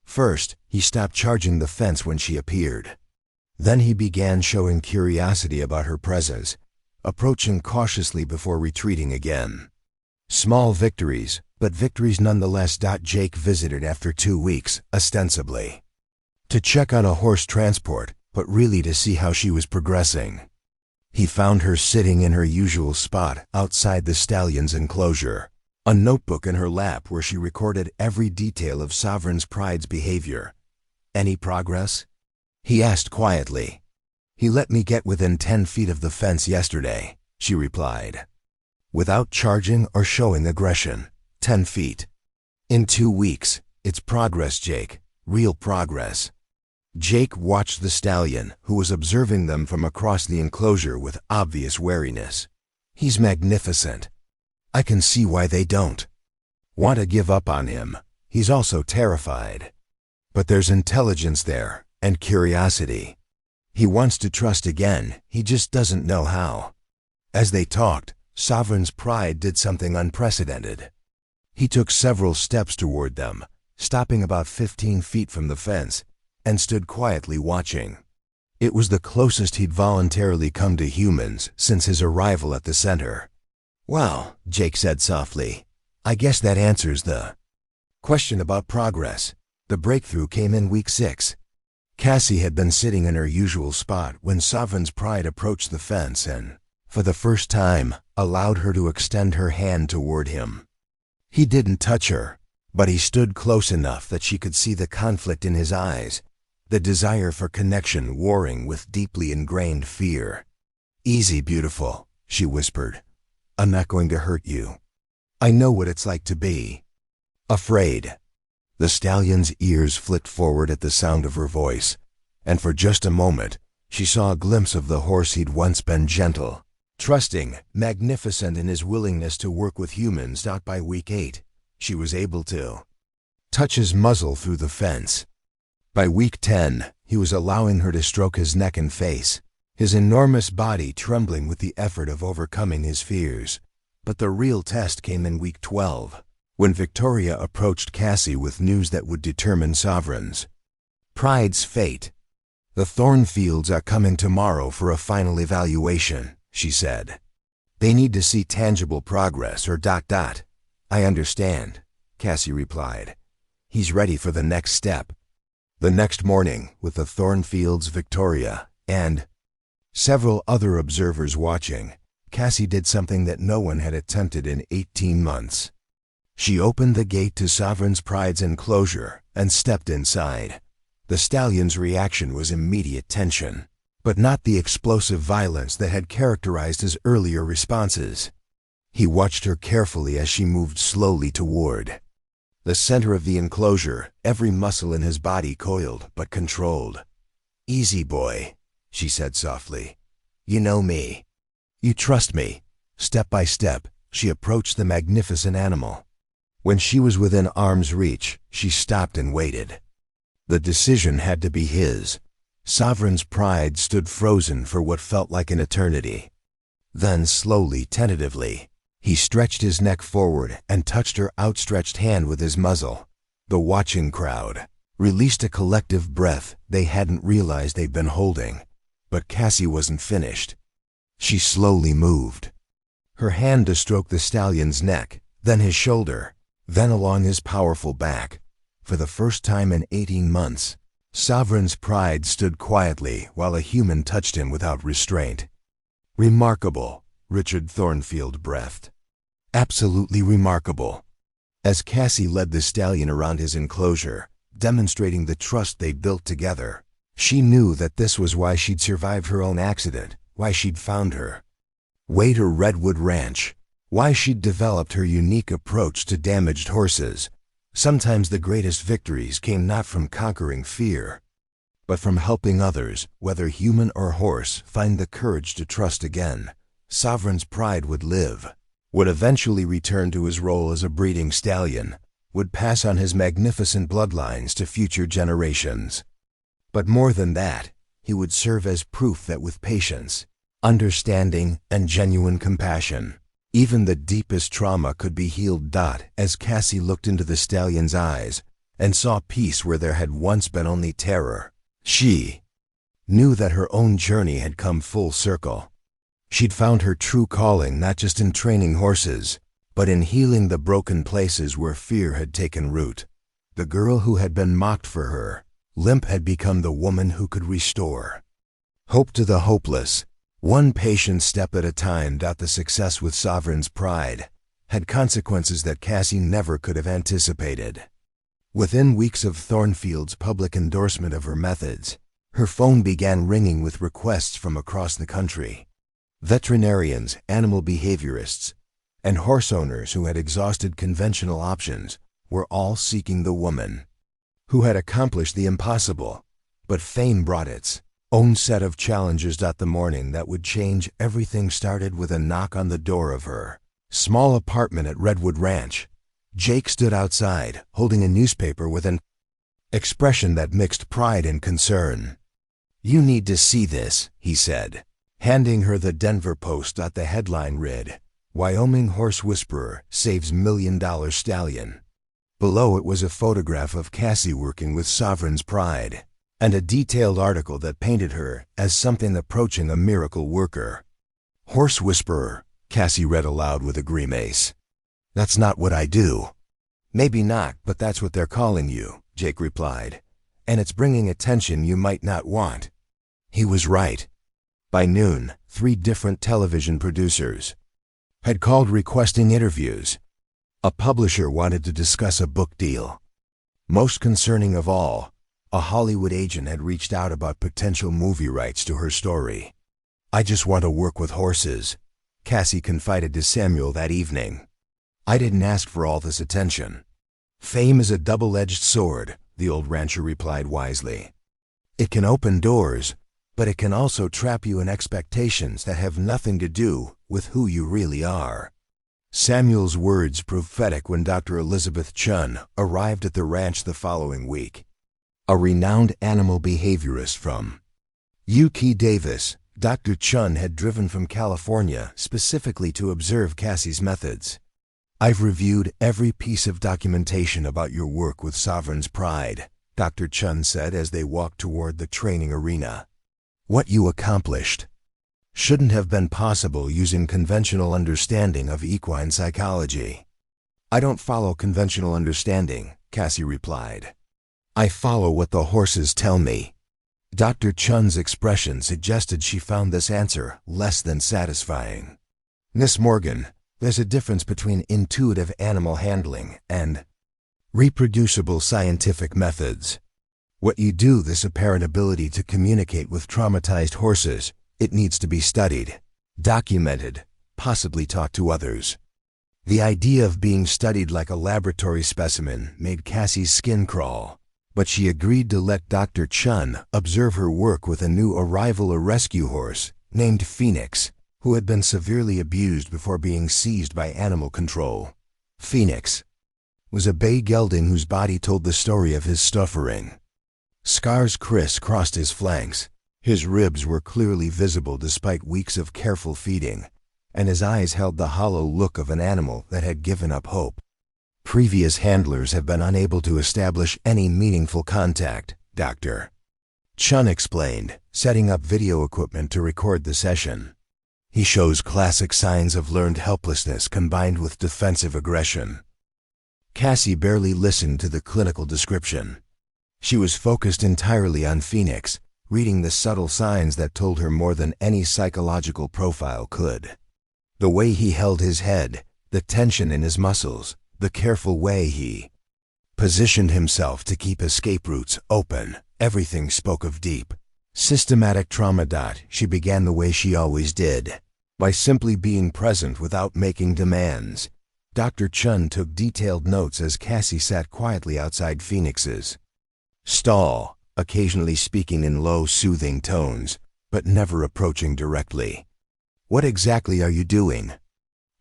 First, he stopped charging the fence when she appeared. Then he began showing curiosity about her presence, approaching cautiously before retreating again. Small victories, but victories nonetheless. Jake visited after 2 weeks, ostensibly to check on a horse transport, but really to see how she was progressing. He found her sitting in her usual spot outside the stallion's enclosure, a notebook in her lap where she recorded every detail of Sovereign's Pride's behavior. Any progress? He asked quietly. He let me get within 10 feet of the fence yesterday, she replied. Without charging or showing aggression. 10 feet. In 2 weeks, it's progress, Jake. Real progress. Jake watched the stallion, who was observing them from across the enclosure with obvious wariness. He's magnificent. I can see why they don't want to give up on him. He's also terrified. But there's intelligence there, and curiosity. He wants to trust again, he just doesn't know how. As they talked, Sovereign's Pride did something unprecedented. He took several steps toward them, stopping about 15 feet from the fence, and stood quietly watching. It was the closest he'd voluntarily come to humans since his arrival at the center. Well, Jake said softly, I guess that answers the question about progress. The breakthrough came in week 6. Cassie had been sitting in her usual spot when Sovereign's Pride approached the fence and, for the first time, allowed her to extend her hand toward him. He didn't touch her, but he stood close enough that she could see the conflict in his eyes, the desire for connection warring with deeply ingrained fear. Easy, beautiful, she whispered. I'm not going to hurt you. I know what it's like to be afraid. The stallion's ears flicked forward at the sound of her voice, and for just a moment, she saw a glimpse of the horse he'd once been gentle, trusting, magnificent in his willingness to work with humans. By week 8, she was able to touch his muzzle through the fence. By week 10, he was allowing her to stroke his neck and face, his enormous body trembling with the effort of overcoming his fears. But the real test came in week 12, when Victoria approached Cassie with news that would determine Sovereign's Pride's fate. The Thornfields are coming tomorrow for a final evaluation, she said. They need to see tangible progress or ... I understand, Cassie replied. He's ready for the next step. The next morning, with the Thornfields, Victoria, and several other observers watching, Cassie did something that no one had attempted in 18 months. She opened the gate to Sovereign's Pride's enclosure and stepped inside. The stallion's reaction was immediate tension, but not the explosive violence that had characterized his earlier responses. He watched her carefully as she moved slowly toward the center of the enclosure, every muscle in his body coiled but controlled. Easy, boy, she said softly. You know me. You trust me. Step by step, she approached the magnificent animal. When she was within arm's reach, she stopped and waited. The decision had to be his. Sovereign's Pride stood frozen for what felt like an eternity. Then slowly, tentatively, he stretched his neck forward and touched her outstretched hand with his muzzle. The watching crowd released a collective breath they hadn't realized they'd been holding. But Cassie wasn't finished. She slowly moved, her hand to stroke the stallion's neck, then his shoulder, then along his powerful back. For the first time in 18 months, Sovereign's Pride stood quietly while a human touched him without restraint. Remarkable, Richard Thornfield breathed. Absolutely remarkable. As Cassie led the stallion around his enclosure, demonstrating the trust they built together, she knew that this was why she'd survived her own accident, why she'd found her way to Redwood Ranch, why she'd developed her unique approach to damaged horses. Sometimes the greatest victories came not from conquering fear, but from helping others, whether human or horse, find the courage to trust again. Sovereign's pride would live, would eventually return to his role as a breeding stallion, would pass on his magnificent bloodlines to future generations. But more than that, he would serve as proof that with patience, understanding, and genuine compassion, even the deepest trauma could be healed. As Cassie looked into the stallion's eyes and saw peace where there had once been only terror, she knew that her own journey had come full circle. She'd found her true calling not just in training horses, but in healing the broken places where fear had taken root. The girl who had been mocked for her limp had become the woman who could restore hope to the hopeless, one patient step at a time. The success with Sovereign's pride had consequences that Cassie never could have anticipated. Within weeks of Thornfield's public endorsement of her methods, her phone began ringing with requests from across the country. Veterinarians, animal behaviorists, and horse owners who had exhausted conventional options were all seeking the woman who had accomplished the impossible. But fame brought its own set of challenges. The morning that would change everything started with a knock on the door of her small apartment at Redwood Ranch. Jake stood outside, holding a newspaper with an expression that mixed pride and concern. "You need to see this," he said, handing her the Denver Post. The headline read, "Wyoming Horse Whisperer Saves $1 Million Stallion." Below it was a photograph of Cassie working with Sovereign's pride, and a detailed article that painted her as something approaching a miracle worker. "Horse Whisperer," Cassie read aloud with a grimace. "That's not what I do." "Maybe not, but that's what they're calling you," Jake replied. "And it's bringing attention you might not want." He was right. By noon, 3 different television producers had called requesting interviews. A publisher wanted to discuss a book deal. Most concerning of all, a Hollywood agent had reached out about potential movie rights to her story. "I just want to work with horses," Cassie confided to Samuel that evening. "I didn't ask for all this attention." "Fame is a double-edged sword," the old rancher replied wisely. "It can open doors, but it can also trap you in expectations that have nothing to do with who you really are." Samuel's words proved prophetic when Dr. Elizabeth Chun arrived at the ranch the following week. A renowned animal behaviorist from UK Davis, Dr. Chun had driven from California specifically to observe Cassie's methods. "I've reviewed every piece of documentation about your work with Sovereign's pride," Dr. Chun said as they walked toward the training arena. "What you accomplished shouldn't have been possible using conventional understanding of equine psychology." "I don't follow conventional understanding," Cassie replied. "I follow what the horses tell me." Dr. Chun's expression suggested she found this answer less than satisfying. "Miss Morgan, there's a difference between intuitive animal handling and reproducible scientific methods. What you do, this apparent ability to communicate with traumatized horses, it needs to be studied, documented, possibly taught to others." The idea of being studied like a laboratory specimen made Cassie's skin crawl, but she agreed to let Dr. Chun observe her work with a new arrival, a rescue horse named Phoenix, who had been severely abused before being seized by animal control. Phoenix was a bay gelding whose body told the story of his suffering. Scars crisscrossed his flanks, his ribs were clearly visible despite weeks of careful feeding, and his eyes held the hollow look of an animal that had given up hope. "Previous handlers have been unable to establish any meaningful contact," Dr. Chun explained, setting up video equipment to record the session. "He shows classic signs of learned helplessness combined with defensive aggression." Cassie barely listened to the clinical description. She was focused entirely on Phoenix, reading the subtle signs that told her more than any psychological profile could. The way he held his head, The tension in his muscles, the careful way he positioned himself to keep escape routes open, everything spoke of deep, systematic trauma. She began the way she always did, by simply being present without making demands. Dr. Chun took detailed notes as Cassie sat quietly outside Phoenix's stall, occasionally speaking in low, soothing tones, but never approaching directly. "What exactly are you doing?"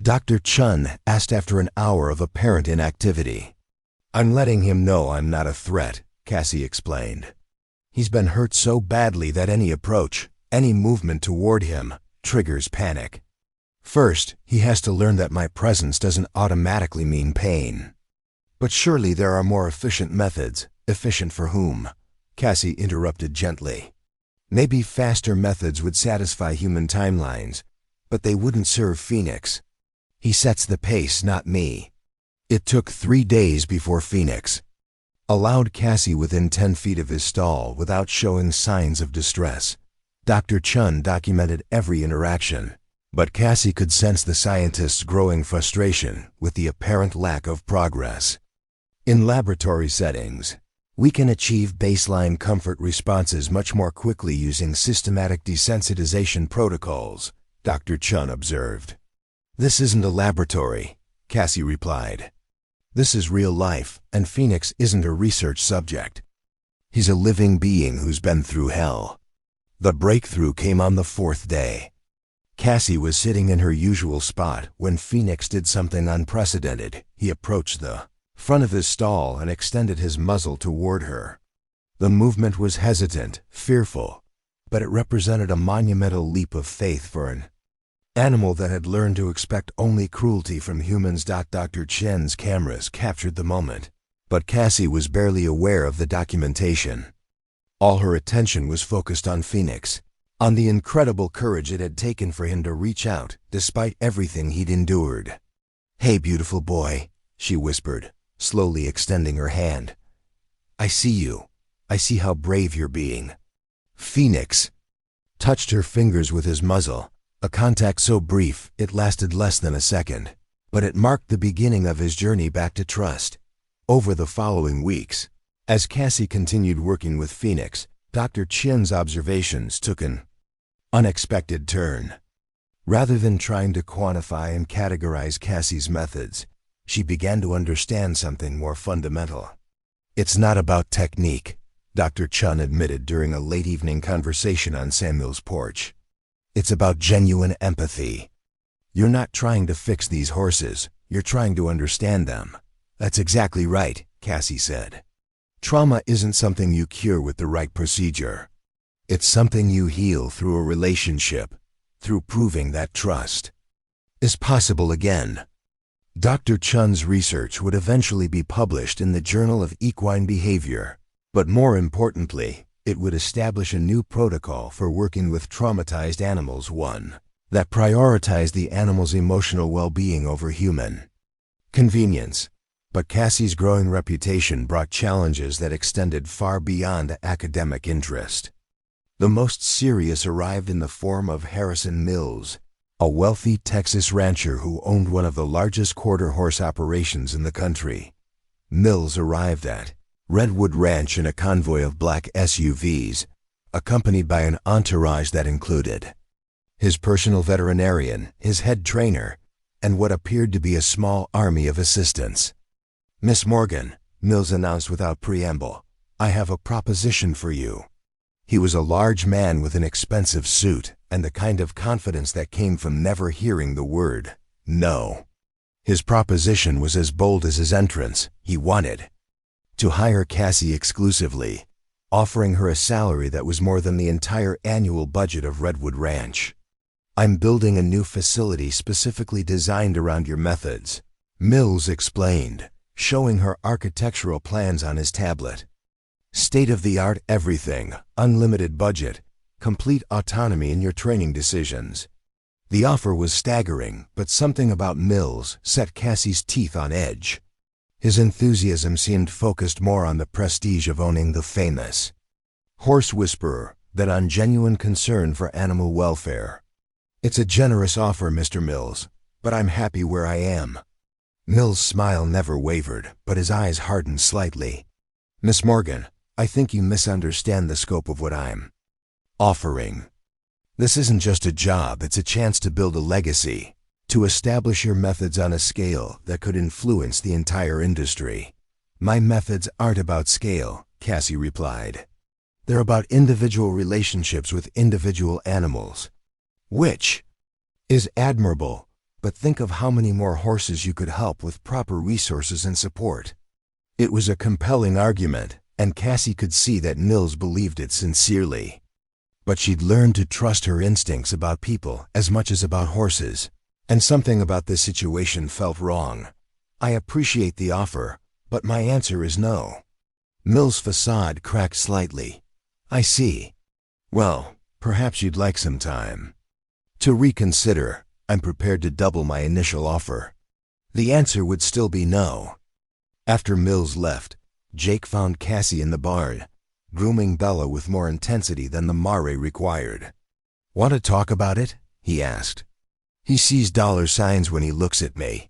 Dr. Chun asked after an hour of apparent inactivity. "I'm letting him know I'm not a threat," Cassie explained. "He's been hurt so badly that any approach, any movement toward him, triggers panic. First, he has to learn that my presence doesn't automatically mean pain." "But surely there are more efficient methods." "Efficient for whom?" Cassie interrupted gently. "Maybe faster methods would satisfy human timelines, but they wouldn't serve Phoenix. He sets the pace, not me." It took 3 days before Phoenix allowed Cassie within 10 feet of his stall without showing signs of distress. Dr. Chun documented every interaction, but Cassie could sense the scientist's growing frustration with the apparent lack of progress. "In laboratory settings, we can achieve baseline comfort responses much more quickly using systematic desensitization protocols," Dr. Chun observed. "This isn't a laboratory," Cassie replied. "This is real life, and Phoenix isn't a research subject. He's a living being who's been through hell." The breakthrough came on the 4th day. Cassie was sitting in her usual spot when Phoenix did something unprecedented. He approached the front of his stall and extended his muzzle toward her. The movement was hesitant, fearful, but it represented a monumental leap of faith for an animal that had learned to expect only cruelty from humans. Dr. Chen's cameras captured the moment, but Cassie was barely aware of the documentation. All her attention was focused on Phoenix, on the incredible courage it had taken for him to reach out, despite everything he'd endured. "Hey, beautiful boy," she whispered, slowly extending her hand. "I see you. I see how brave you're being." Phoenix touched her fingers with his muzzle, a contact so brief it lasted less than a second, but it marked the beginning of his journey back to trust. Over the following weeks, as Cassie continued working with Phoenix, Dr. Chen's observations took an unexpected turn. Rather than trying to quantify and categorize Cassie's methods, she began to understand something more fundamental. "It's not about technique," Dr. Chun admitted during a late evening conversation on Samuel's porch. "It's about genuine empathy. You're not trying to fix these horses, you're trying to understand them." "That's exactly right," Cassie said. "Trauma isn't something you cure with the right procedure. It's something you heal through a relationship, through proving that trust is possible again." Dr. Chun's research would eventually be published in the Journal of Equine Behavior, but more importantly, it would establish a new protocol for working with traumatized animals, one that prioritized the animal's emotional well-being over human convenience. But Cassie's growing reputation brought challenges that extended far beyond academic interest. The most serious arrived in the form of Harrison Mills, a wealthy Texas rancher who owned one of the largest quarter horse operations in the country. Mills arrived at Redwood Ranch in a convoy of black SUVs, accompanied by an entourage that included his personal veterinarian, his head trainer, and what appeared to be a small army of assistants. "Miss Morgan," Mills announced without preamble, "I have a proposition for you." He was a large man with an expensive suit and the kind of confidence that came from never hearing the word no. His proposition was as bold as his entrance. He wanted to hire Cassie exclusively, offering her a salary that was more than the entire annual budget of Redwood Ranch. "I'm building a new facility specifically designed around your methods," Mills explained, showing her architectural plans on his tablet. "State-of-the-art everything, unlimited budget, complete autonomy in your training decisions." The offer was staggering, but something about Mills set Cassie's teeth on edge. His enthusiasm seemed focused more on the prestige of owning the famous horse whisperer than on genuine concern for animal welfare. "It's a generous offer, Mr. Mills, but I'm happy where I am." Mill's smile never wavered, but his eyes hardened slightly. "Miss Morgan, I think you misunderstand the scope of what I'm offering. This isn't just a job, it's a chance to build a legacy, to establish your methods on a scale that could influence the entire industry." "My methods aren't about scale," Cassie replied. "They're about individual relationships with individual animals, which is admirable, but think of how many more horses you could help with proper resources and support." It was a compelling argument, and Cassie could see that Mills believed it sincerely. But she'd learned to trust her instincts about people as much as about horses, and something about this situation felt wrong. "I appreciate the offer, but my answer is no." Mill's facade cracked slightly. "I see. Well, perhaps you'd like some time to reconsider. I'm prepared to double my initial offer." The answer would still be no. After Mills left, Jake found Cassie in the barn, grooming Bella with more intensity than the mare required. "Want to talk about it?" he asked. "He sees $signs when he looks at me,"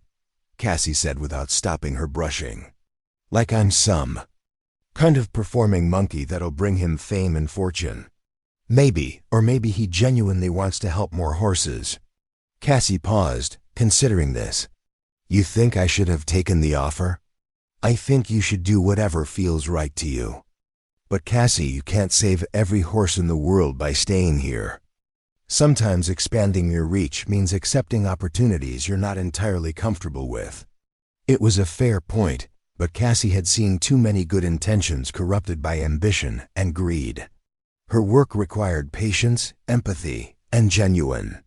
Cassie said without stopping her brushing. "Like I'm some kind of performing monkey that'll bring him fame and fortune. Maybe, or maybe he genuinely wants to help more horses." Cassie paused, considering this. "You think I should have taken the offer?" "I think you should do whatever feels right to you." "But Cassie, you can't save every horse in the world by staying here. Sometimes expanding your reach means accepting opportunities you're not entirely comfortable with." It was a fair point, but Cassie had seen too many good intentions corrupted by ambition and greed. Her work required patience, empathy, and genuine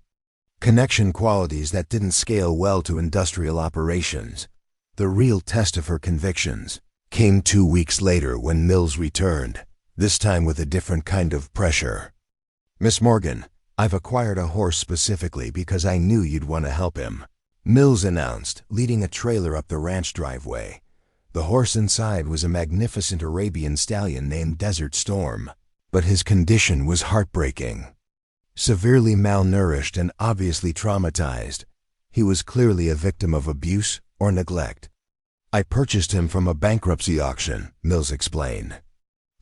connection, qualities that didn't scale well to industrial operations. The real test of her convictions came 2 weeks later when Mills returned, this time with a different kind of pressure. "Miss Morgan, I've acquired a horse specifically because I knew you'd want to help him," Mills announced, leading a trailer up the ranch driveway. The horse inside was a magnificent Arabian stallion named Desert Storm, but his condition was heartbreaking. Severely malnourished and obviously traumatized, he was clearly a victim of abuse or neglect. "I purchased him from a bankruptcy auction," Mills explained.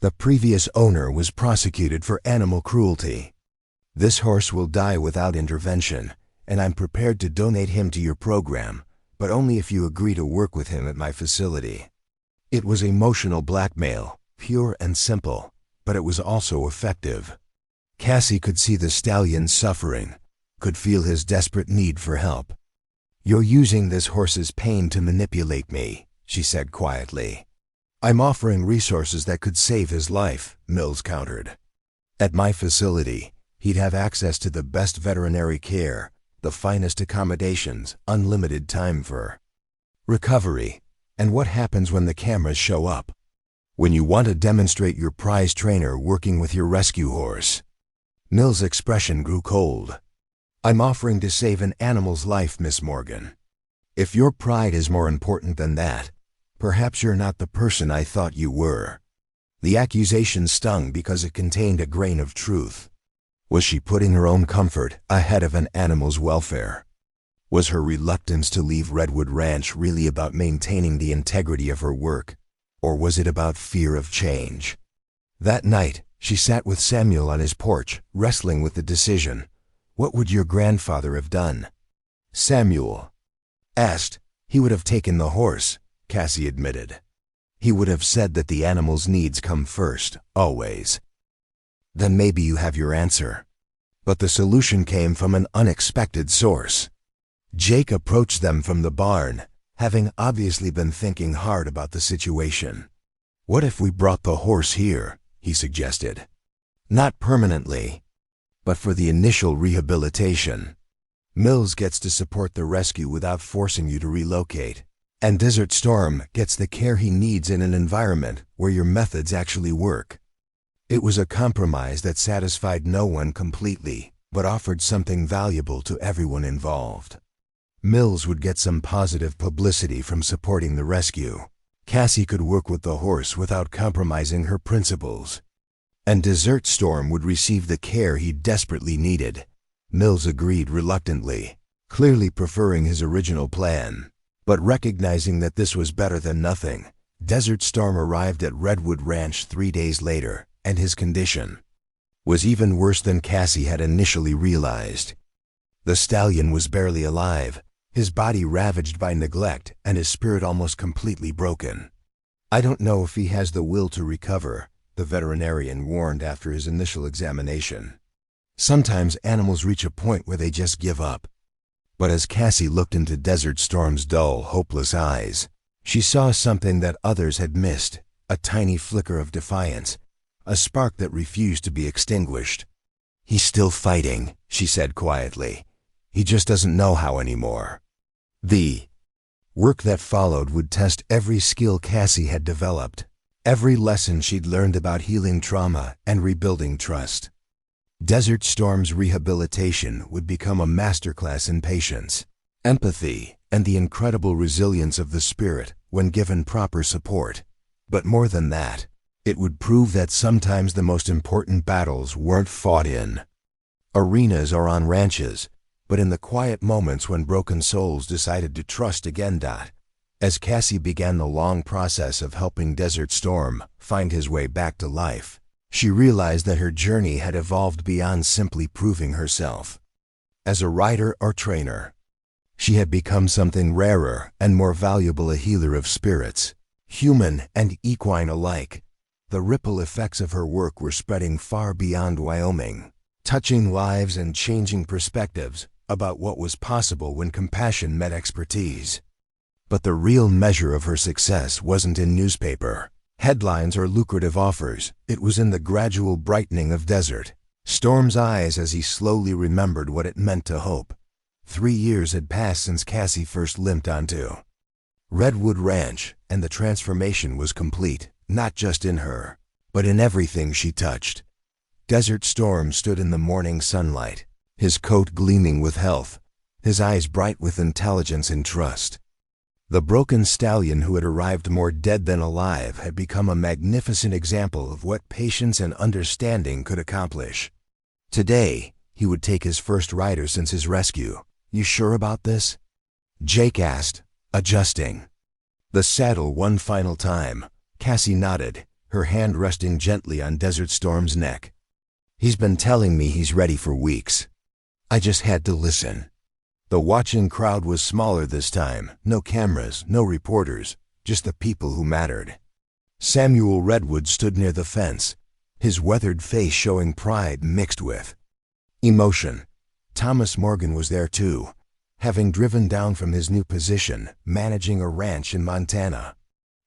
"The previous owner was prosecuted for animal cruelty. This horse will die without intervention, and I'm prepared to donate him to your program, but only if you agree to work with him at my facility." It was emotional blackmail, pure and simple, but it was also effective. Cassie could see the stallion's suffering, could feel his desperate need for help. "You're using this horse's pain to manipulate me," she said quietly. "I'm offering resources that could save his life," Mills countered. "At my facility, he'd have access to the best veterinary care, the finest accommodations, unlimited time for recovery. And what happens when the cameras show up? When you want to demonstrate your prize trainer working with your rescue horse?" Mill's expression grew cold. "I'm offering to save an animal's life, Miss Morgan. If your pride is more important than that, perhaps you're not the person I thought you were." The accusation stung because it contained a grain of truth. Was she putting her own comfort ahead of an animal's welfare? Was her reluctance to leave Redwood Ranch really about maintaining the integrity of her work, or was it about fear of change? That night, she sat with Samuel on his porch, wrestling with the decision. "What would your grandfather have done?" Samuel asked. "He would have taken the horse," Cassie admitted. "He would have said that the animal's needs come first, always." "Then maybe you have your answer." But the solution came from an unexpected source. Jake approached them from the barn, having obviously been thinking hard about the situation. "What if we brought the horse here?" he suggested. "Not permanently, but for the initial rehabilitation. Mills gets to support the rescue without forcing you to relocate, and Desert Storm gets the care he needs in an environment where your methods actually work." It was a compromise that satisfied no one completely, but offered something valuable to everyone involved. Mills would get some positive publicity from supporting the rescue. Cassie could work with the horse without compromising her principles. And Desert Storm would receive the care he desperately needed. Mills agreed reluctantly, clearly preferring his original plan. But recognizing that this was better than nothing, Desert Storm arrived at Redwood Ranch 3 days later, and his condition was even worse than Cassie had initially realized. The stallion was barely alive, his body ravaged by neglect and his spirit almost completely broken. "I don't know if he has the will to recover," the veterinarian warned after his initial examination. "Sometimes animals reach a point where they just give up." But as Cassie looked into Desert Storm's dull, hopeless eyes, she saw something that others had missed, a tiny flicker of defiance, a spark that refused to be extinguished. "He's still fighting," she said quietly. "He just doesn't know how anymore." The work that followed would test every skill Cassie had developed, every lesson she'd learned about healing trauma and rebuilding trust. Desert Storm's rehabilitation would become a masterclass in patience, empathy, and the incredible resilience of the spirit when given proper support. But more than that, it would prove that sometimes the most important battles weren't fought in arenas or on ranches, but in the quiet moments when broken souls decided to trust again. As Cassie began the long process of helping Desert Storm find his way back to life, she realized that her journey had evolved beyond simply proving herself as a rider or trainer. She had become something rarer and more valuable, a healer of spirits, human and equine alike. The ripple effects of her work were spreading far beyond Wyoming, touching lives and changing perspectives about what was possible when compassion met expertise. But the real measure of her success wasn't in newspaper headlines or lucrative offers. It was in the gradual brightening of Desert Storm's eyes as he slowly remembered what it meant to hope. 3 years had passed since Cassie first limped onto Redwood Ranch, and the transformation was complete, not just in her, but in everything she touched. Desert Storm stood in the morning sunlight, his coat gleaming with health, his eyes bright with intelligence and trust. The broken stallion who had arrived more dead than alive had become a magnificent example of what patience and understanding could accomplish. Today, he would take his first rider since his rescue. "You sure about this?" Jake asked, adjusting the saddle one final time. Cassie nodded, her hand resting gently on Desert Storm's neck. "He's been telling me he's ready for weeks. I just had to listen." The watching crowd was smaller this time, no cameras, no reporters, just the people who mattered. Samuel Redwood stood near the fence, his weathered face showing pride mixed with emotion. Thomas Morgan was there too, having driven down from his new position, managing a ranch in Montana.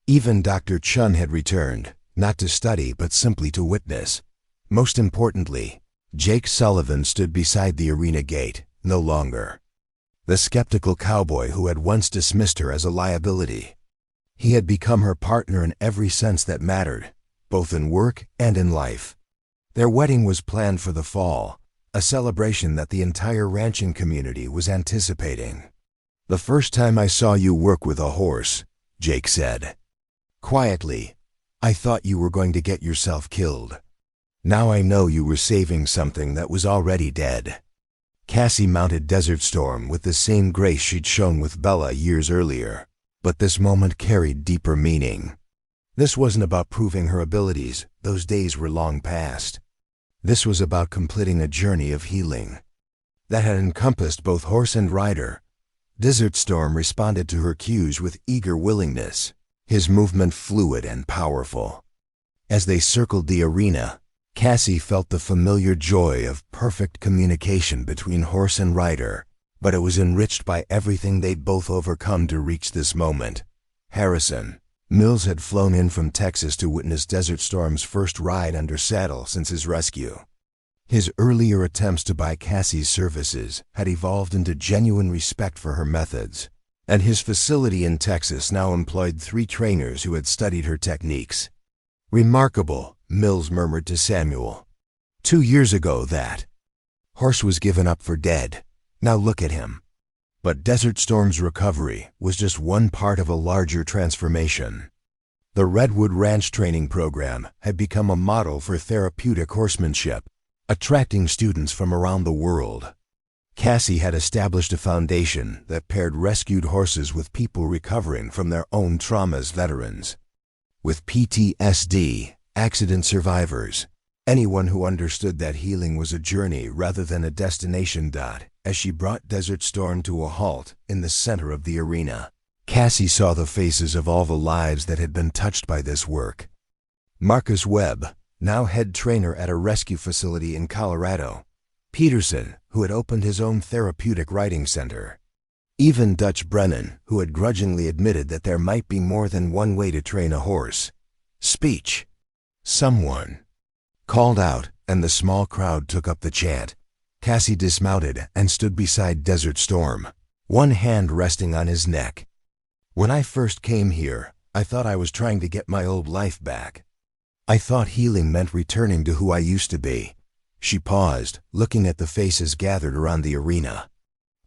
Even Dr. Chun had returned, not to study but simply to witness. Most importantly, Jake Sullivan stood beside the arena gate, no longer the skeptical cowboy who had once dismissed her as a liability. He had become her partner in every sense that mattered, both in work and in life. Their wedding was planned for the fall, a celebration that the entire ranching community was anticipating. "The first time I saw you work with a horse," Jake said quietly, "I thought you were going to get yourself killed. Now I know you were saving something that was already dead." Cassie mounted Desert Storm with the same grace she'd shown with Bella years earlier, but this moment carried deeper meaning. This wasn't about proving her abilities, those days were long past. This was about completing a journey of healing that had encompassed both horse and rider. Desert Storm responded to her cues with eager willingness, his movement fluid and powerful. As they circled the arena, Cassie felt the familiar joy of perfect communication between horse and rider, but it was enriched by everything they'd both overcome to reach this moment. Harrison Mills had flown in from Texas to witness Desert Storm's first ride under saddle since his rescue. His earlier attempts to buy Cassie's services had evolved into genuine respect for her methods, and his facility in Texas now employed 3 trainers who had studied her techniques. "Remarkable," Mills murmured to Samuel. 2 years ago that horse was given up for dead. Now look at him." But Desert Storm's recovery was just one part of a larger transformation. The Redwood Ranch training program had become a model for therapeutic horsemanship, attracting students from around the world. Cassie had established a foundation that paired rescued horses with people recovering from their own traumas, veterans with PTSD, accident survivors, anyone who understood that healing was a journey rather than a destination. As she brought Desert Storm to a halt in the center of the arena, Cassie saw the faces of all the lives that had been touched by this work. Marcus Webb, now head trainer at a rescue facility in Colorado. Peterson, who had opened his own therapeutic riding center. Even Dutch Brennan, who had grudgingly admitted that there might be more than one way to train a horse. Speech. Someone called out, and the small crowd took up the chant. Cassie dismounted and stood beside Desert Storm, one hand resting on his neck. When I first came here, I thought I was trying to get my old life back. I thought healing meant returning to who I used to be. She paused, looking at the faces gathered around the arena.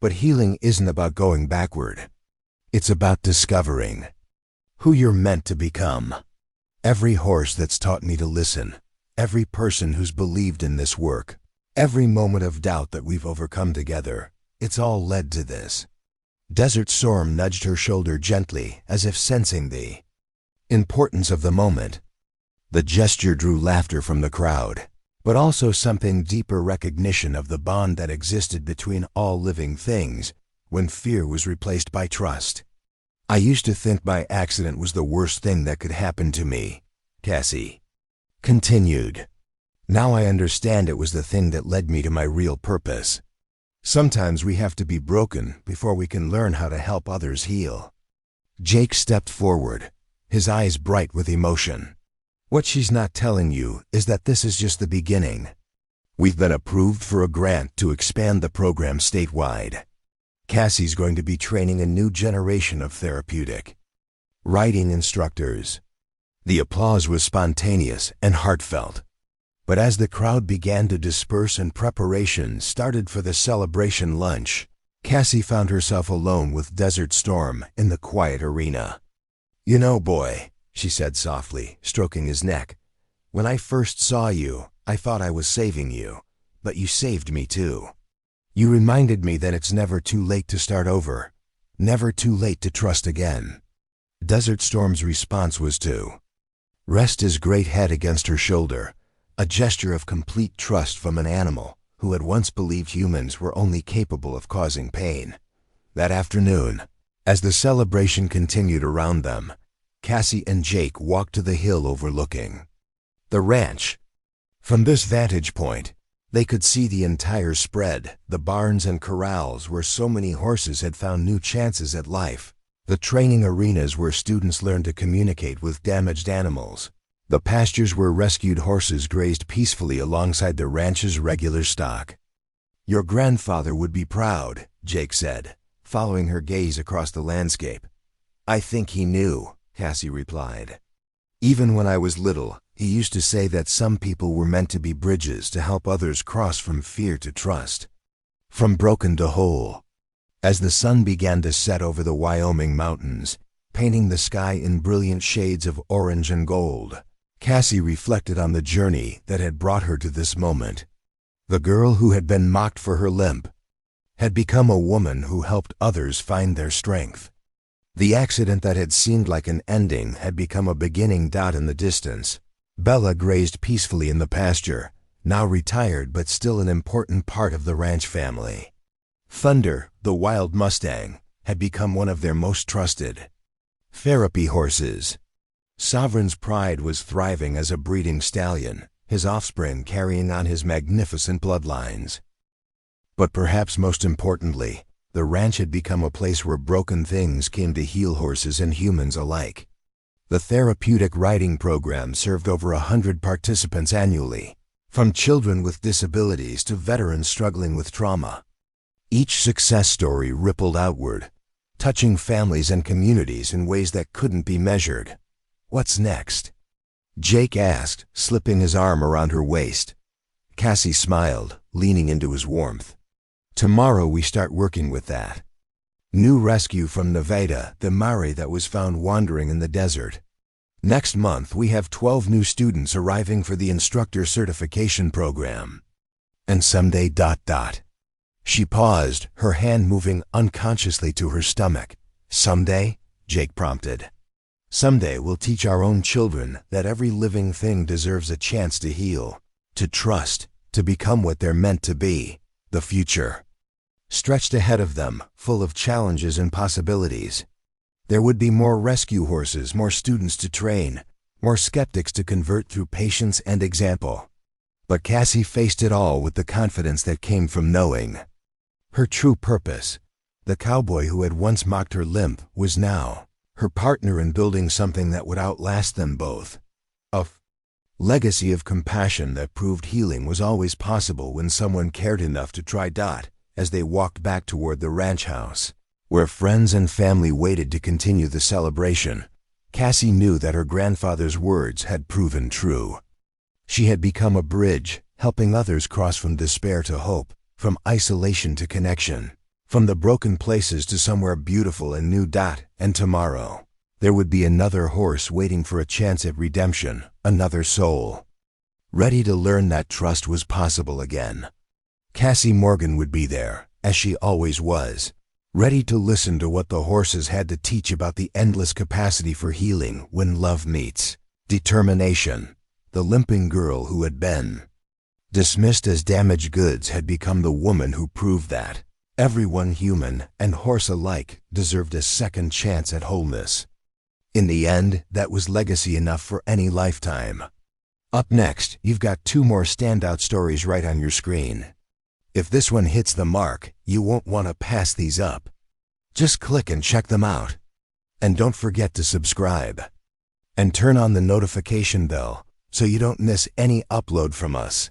But healing isn't about going backward. It's about discovering who you're meant to become. Every horse that's taught me to listen, every person who's believed in this work, every moment of doubt that we've overcome together, it's all led to this. Desert Storm nudged her shoulder gently, as if sensing the importance of the moment. The gesture drew laughter from the crowd, but also something deeper, recognition of the bond that existed between all living things when fear was replaced by trust. I used to think my accident was the worst thing that could happen to me, Cassie continued. Now I understand it was the thing that led me to my real purpose. Sometimes we have to be broken before we can learn how to help others heal. Jake stepped forward, his eyes bright with emotion. What she's not telling you is that this is just the beginning. We've been approved for a grant to expand the program statewide. Cassie's going to be training a new generation of therapeutic riding instructors. The applause was spontaneous and heartfelt. But as the crowd began to disperse and preparations started for the celebration lunch, Cassie found herself alone with Desert Storm in the quiet arena. "You know, boy," she said softly, stroking his neck, "when I first saw you, I thought I was saving you, but you saved me too. You reminded me that it's never too late to start over, never too late to trust again." Desert Storm's response was to rest his great head against her shoulder, a gesture of complete trust from an animal who had once believed humans were only capable of causing pain. That afternoon, as the celebration continued around them, Cassie and Jake walked to the hill overlooking the ranch. From this vantage point, they could see the entire spread, the barns and corrals where so many horses had found new chances at life, the training arenas where students learned to communicate with damaged animals, the pastures where rescued horses grazed peacefully alongside the ranch's regular stock. "Your grandfather would be proud," Jake said, following her gaze across the landscape. "I think he knew," Cassie replied. "Even when I was little, he used to say that some people were meant to be bridges to help others cross from fear to trust, from broken to whole." As the sun began to set over the Wyoming mountains, painting the sky in brilliant shades of orange and gold, Cassie reflected on the journey that had brought her to this moment. The girl who had been mocked for her limp had become a woman who helped others find their strength. The accident that had seemed like an ending had become a beginning. In the distance, Bella grazed peacefully in the pasture, now retired but still an important part of the ranch family. Thunder, the wild Mustang, had become one of their most trusted therapy horses. Sovereign's Pride was thriving as a breeding stallion, his offspring carrying on his magnificent bloodlines. But perhaps most importantly, the ranch had become a place where broken things came to heal horses and humans alike. The therapeutic riding program served over 100 participants annually, from children with disabilities to veterans struggling with trauma. Each success story rippled outward, touching families and communities in ways that couldn't be measured. "What's next?" Jake asked, slipping his arm around her waist. Cassie smiled, leaning into his warmth. "Tomorrow we start working with that new rescue from Nevada, the Maori that was found wandering in the desert. Next month we have 12 new students arriving for the instructor certification program. And someday ... She paused, her hand moving unconsciously to her stomach. Someday, Jake prompted. Someday we'll teach our own children that every living thing deserves a chance to heal, to trust, to become what they're meant to be. The future stretched ahead of them, full of challenges and possibilities. There would be more rescue horses, more students to train, more skeptics to convert through patience and example. But Cassie faced it all with the confidence that came from knowing her true purpose. The cowboy who had once mocked her limp was now her partner in building something that would outlast them both. A legacy of compassion that proved healing was always possible when someone cared enough to try. As they walked back toward the ranch house, where friends and family waited to continue the celebration, Cassie knew that her grandfather's words had proven true. She had become a bridge, helping others cross from despair to hope, from isolation to connection, from the broken places to somewhere beautiful and new. And tomorrow, there would be another horse waiting for a chance at redemption, another soul ready to learn that trust was possible again. Cassie Morgan would be there, as she always was, ready to listen to what the horses had to teach about the endless capacity for healing when love meets determination. The limping girl who had been dismissed as damaged goods had become the woman who proved that everyone, human and horse alike, deserved a second chance at wholeness. In the end, that was legacy enough for any lifetime. Up next, you've got two more standout stories right on your screen. If this one hits the mark, you won't want to pass these up. Just click and check them out. And don't forget to subscribe. And turn on the notification bell so you don't miss any upload from us.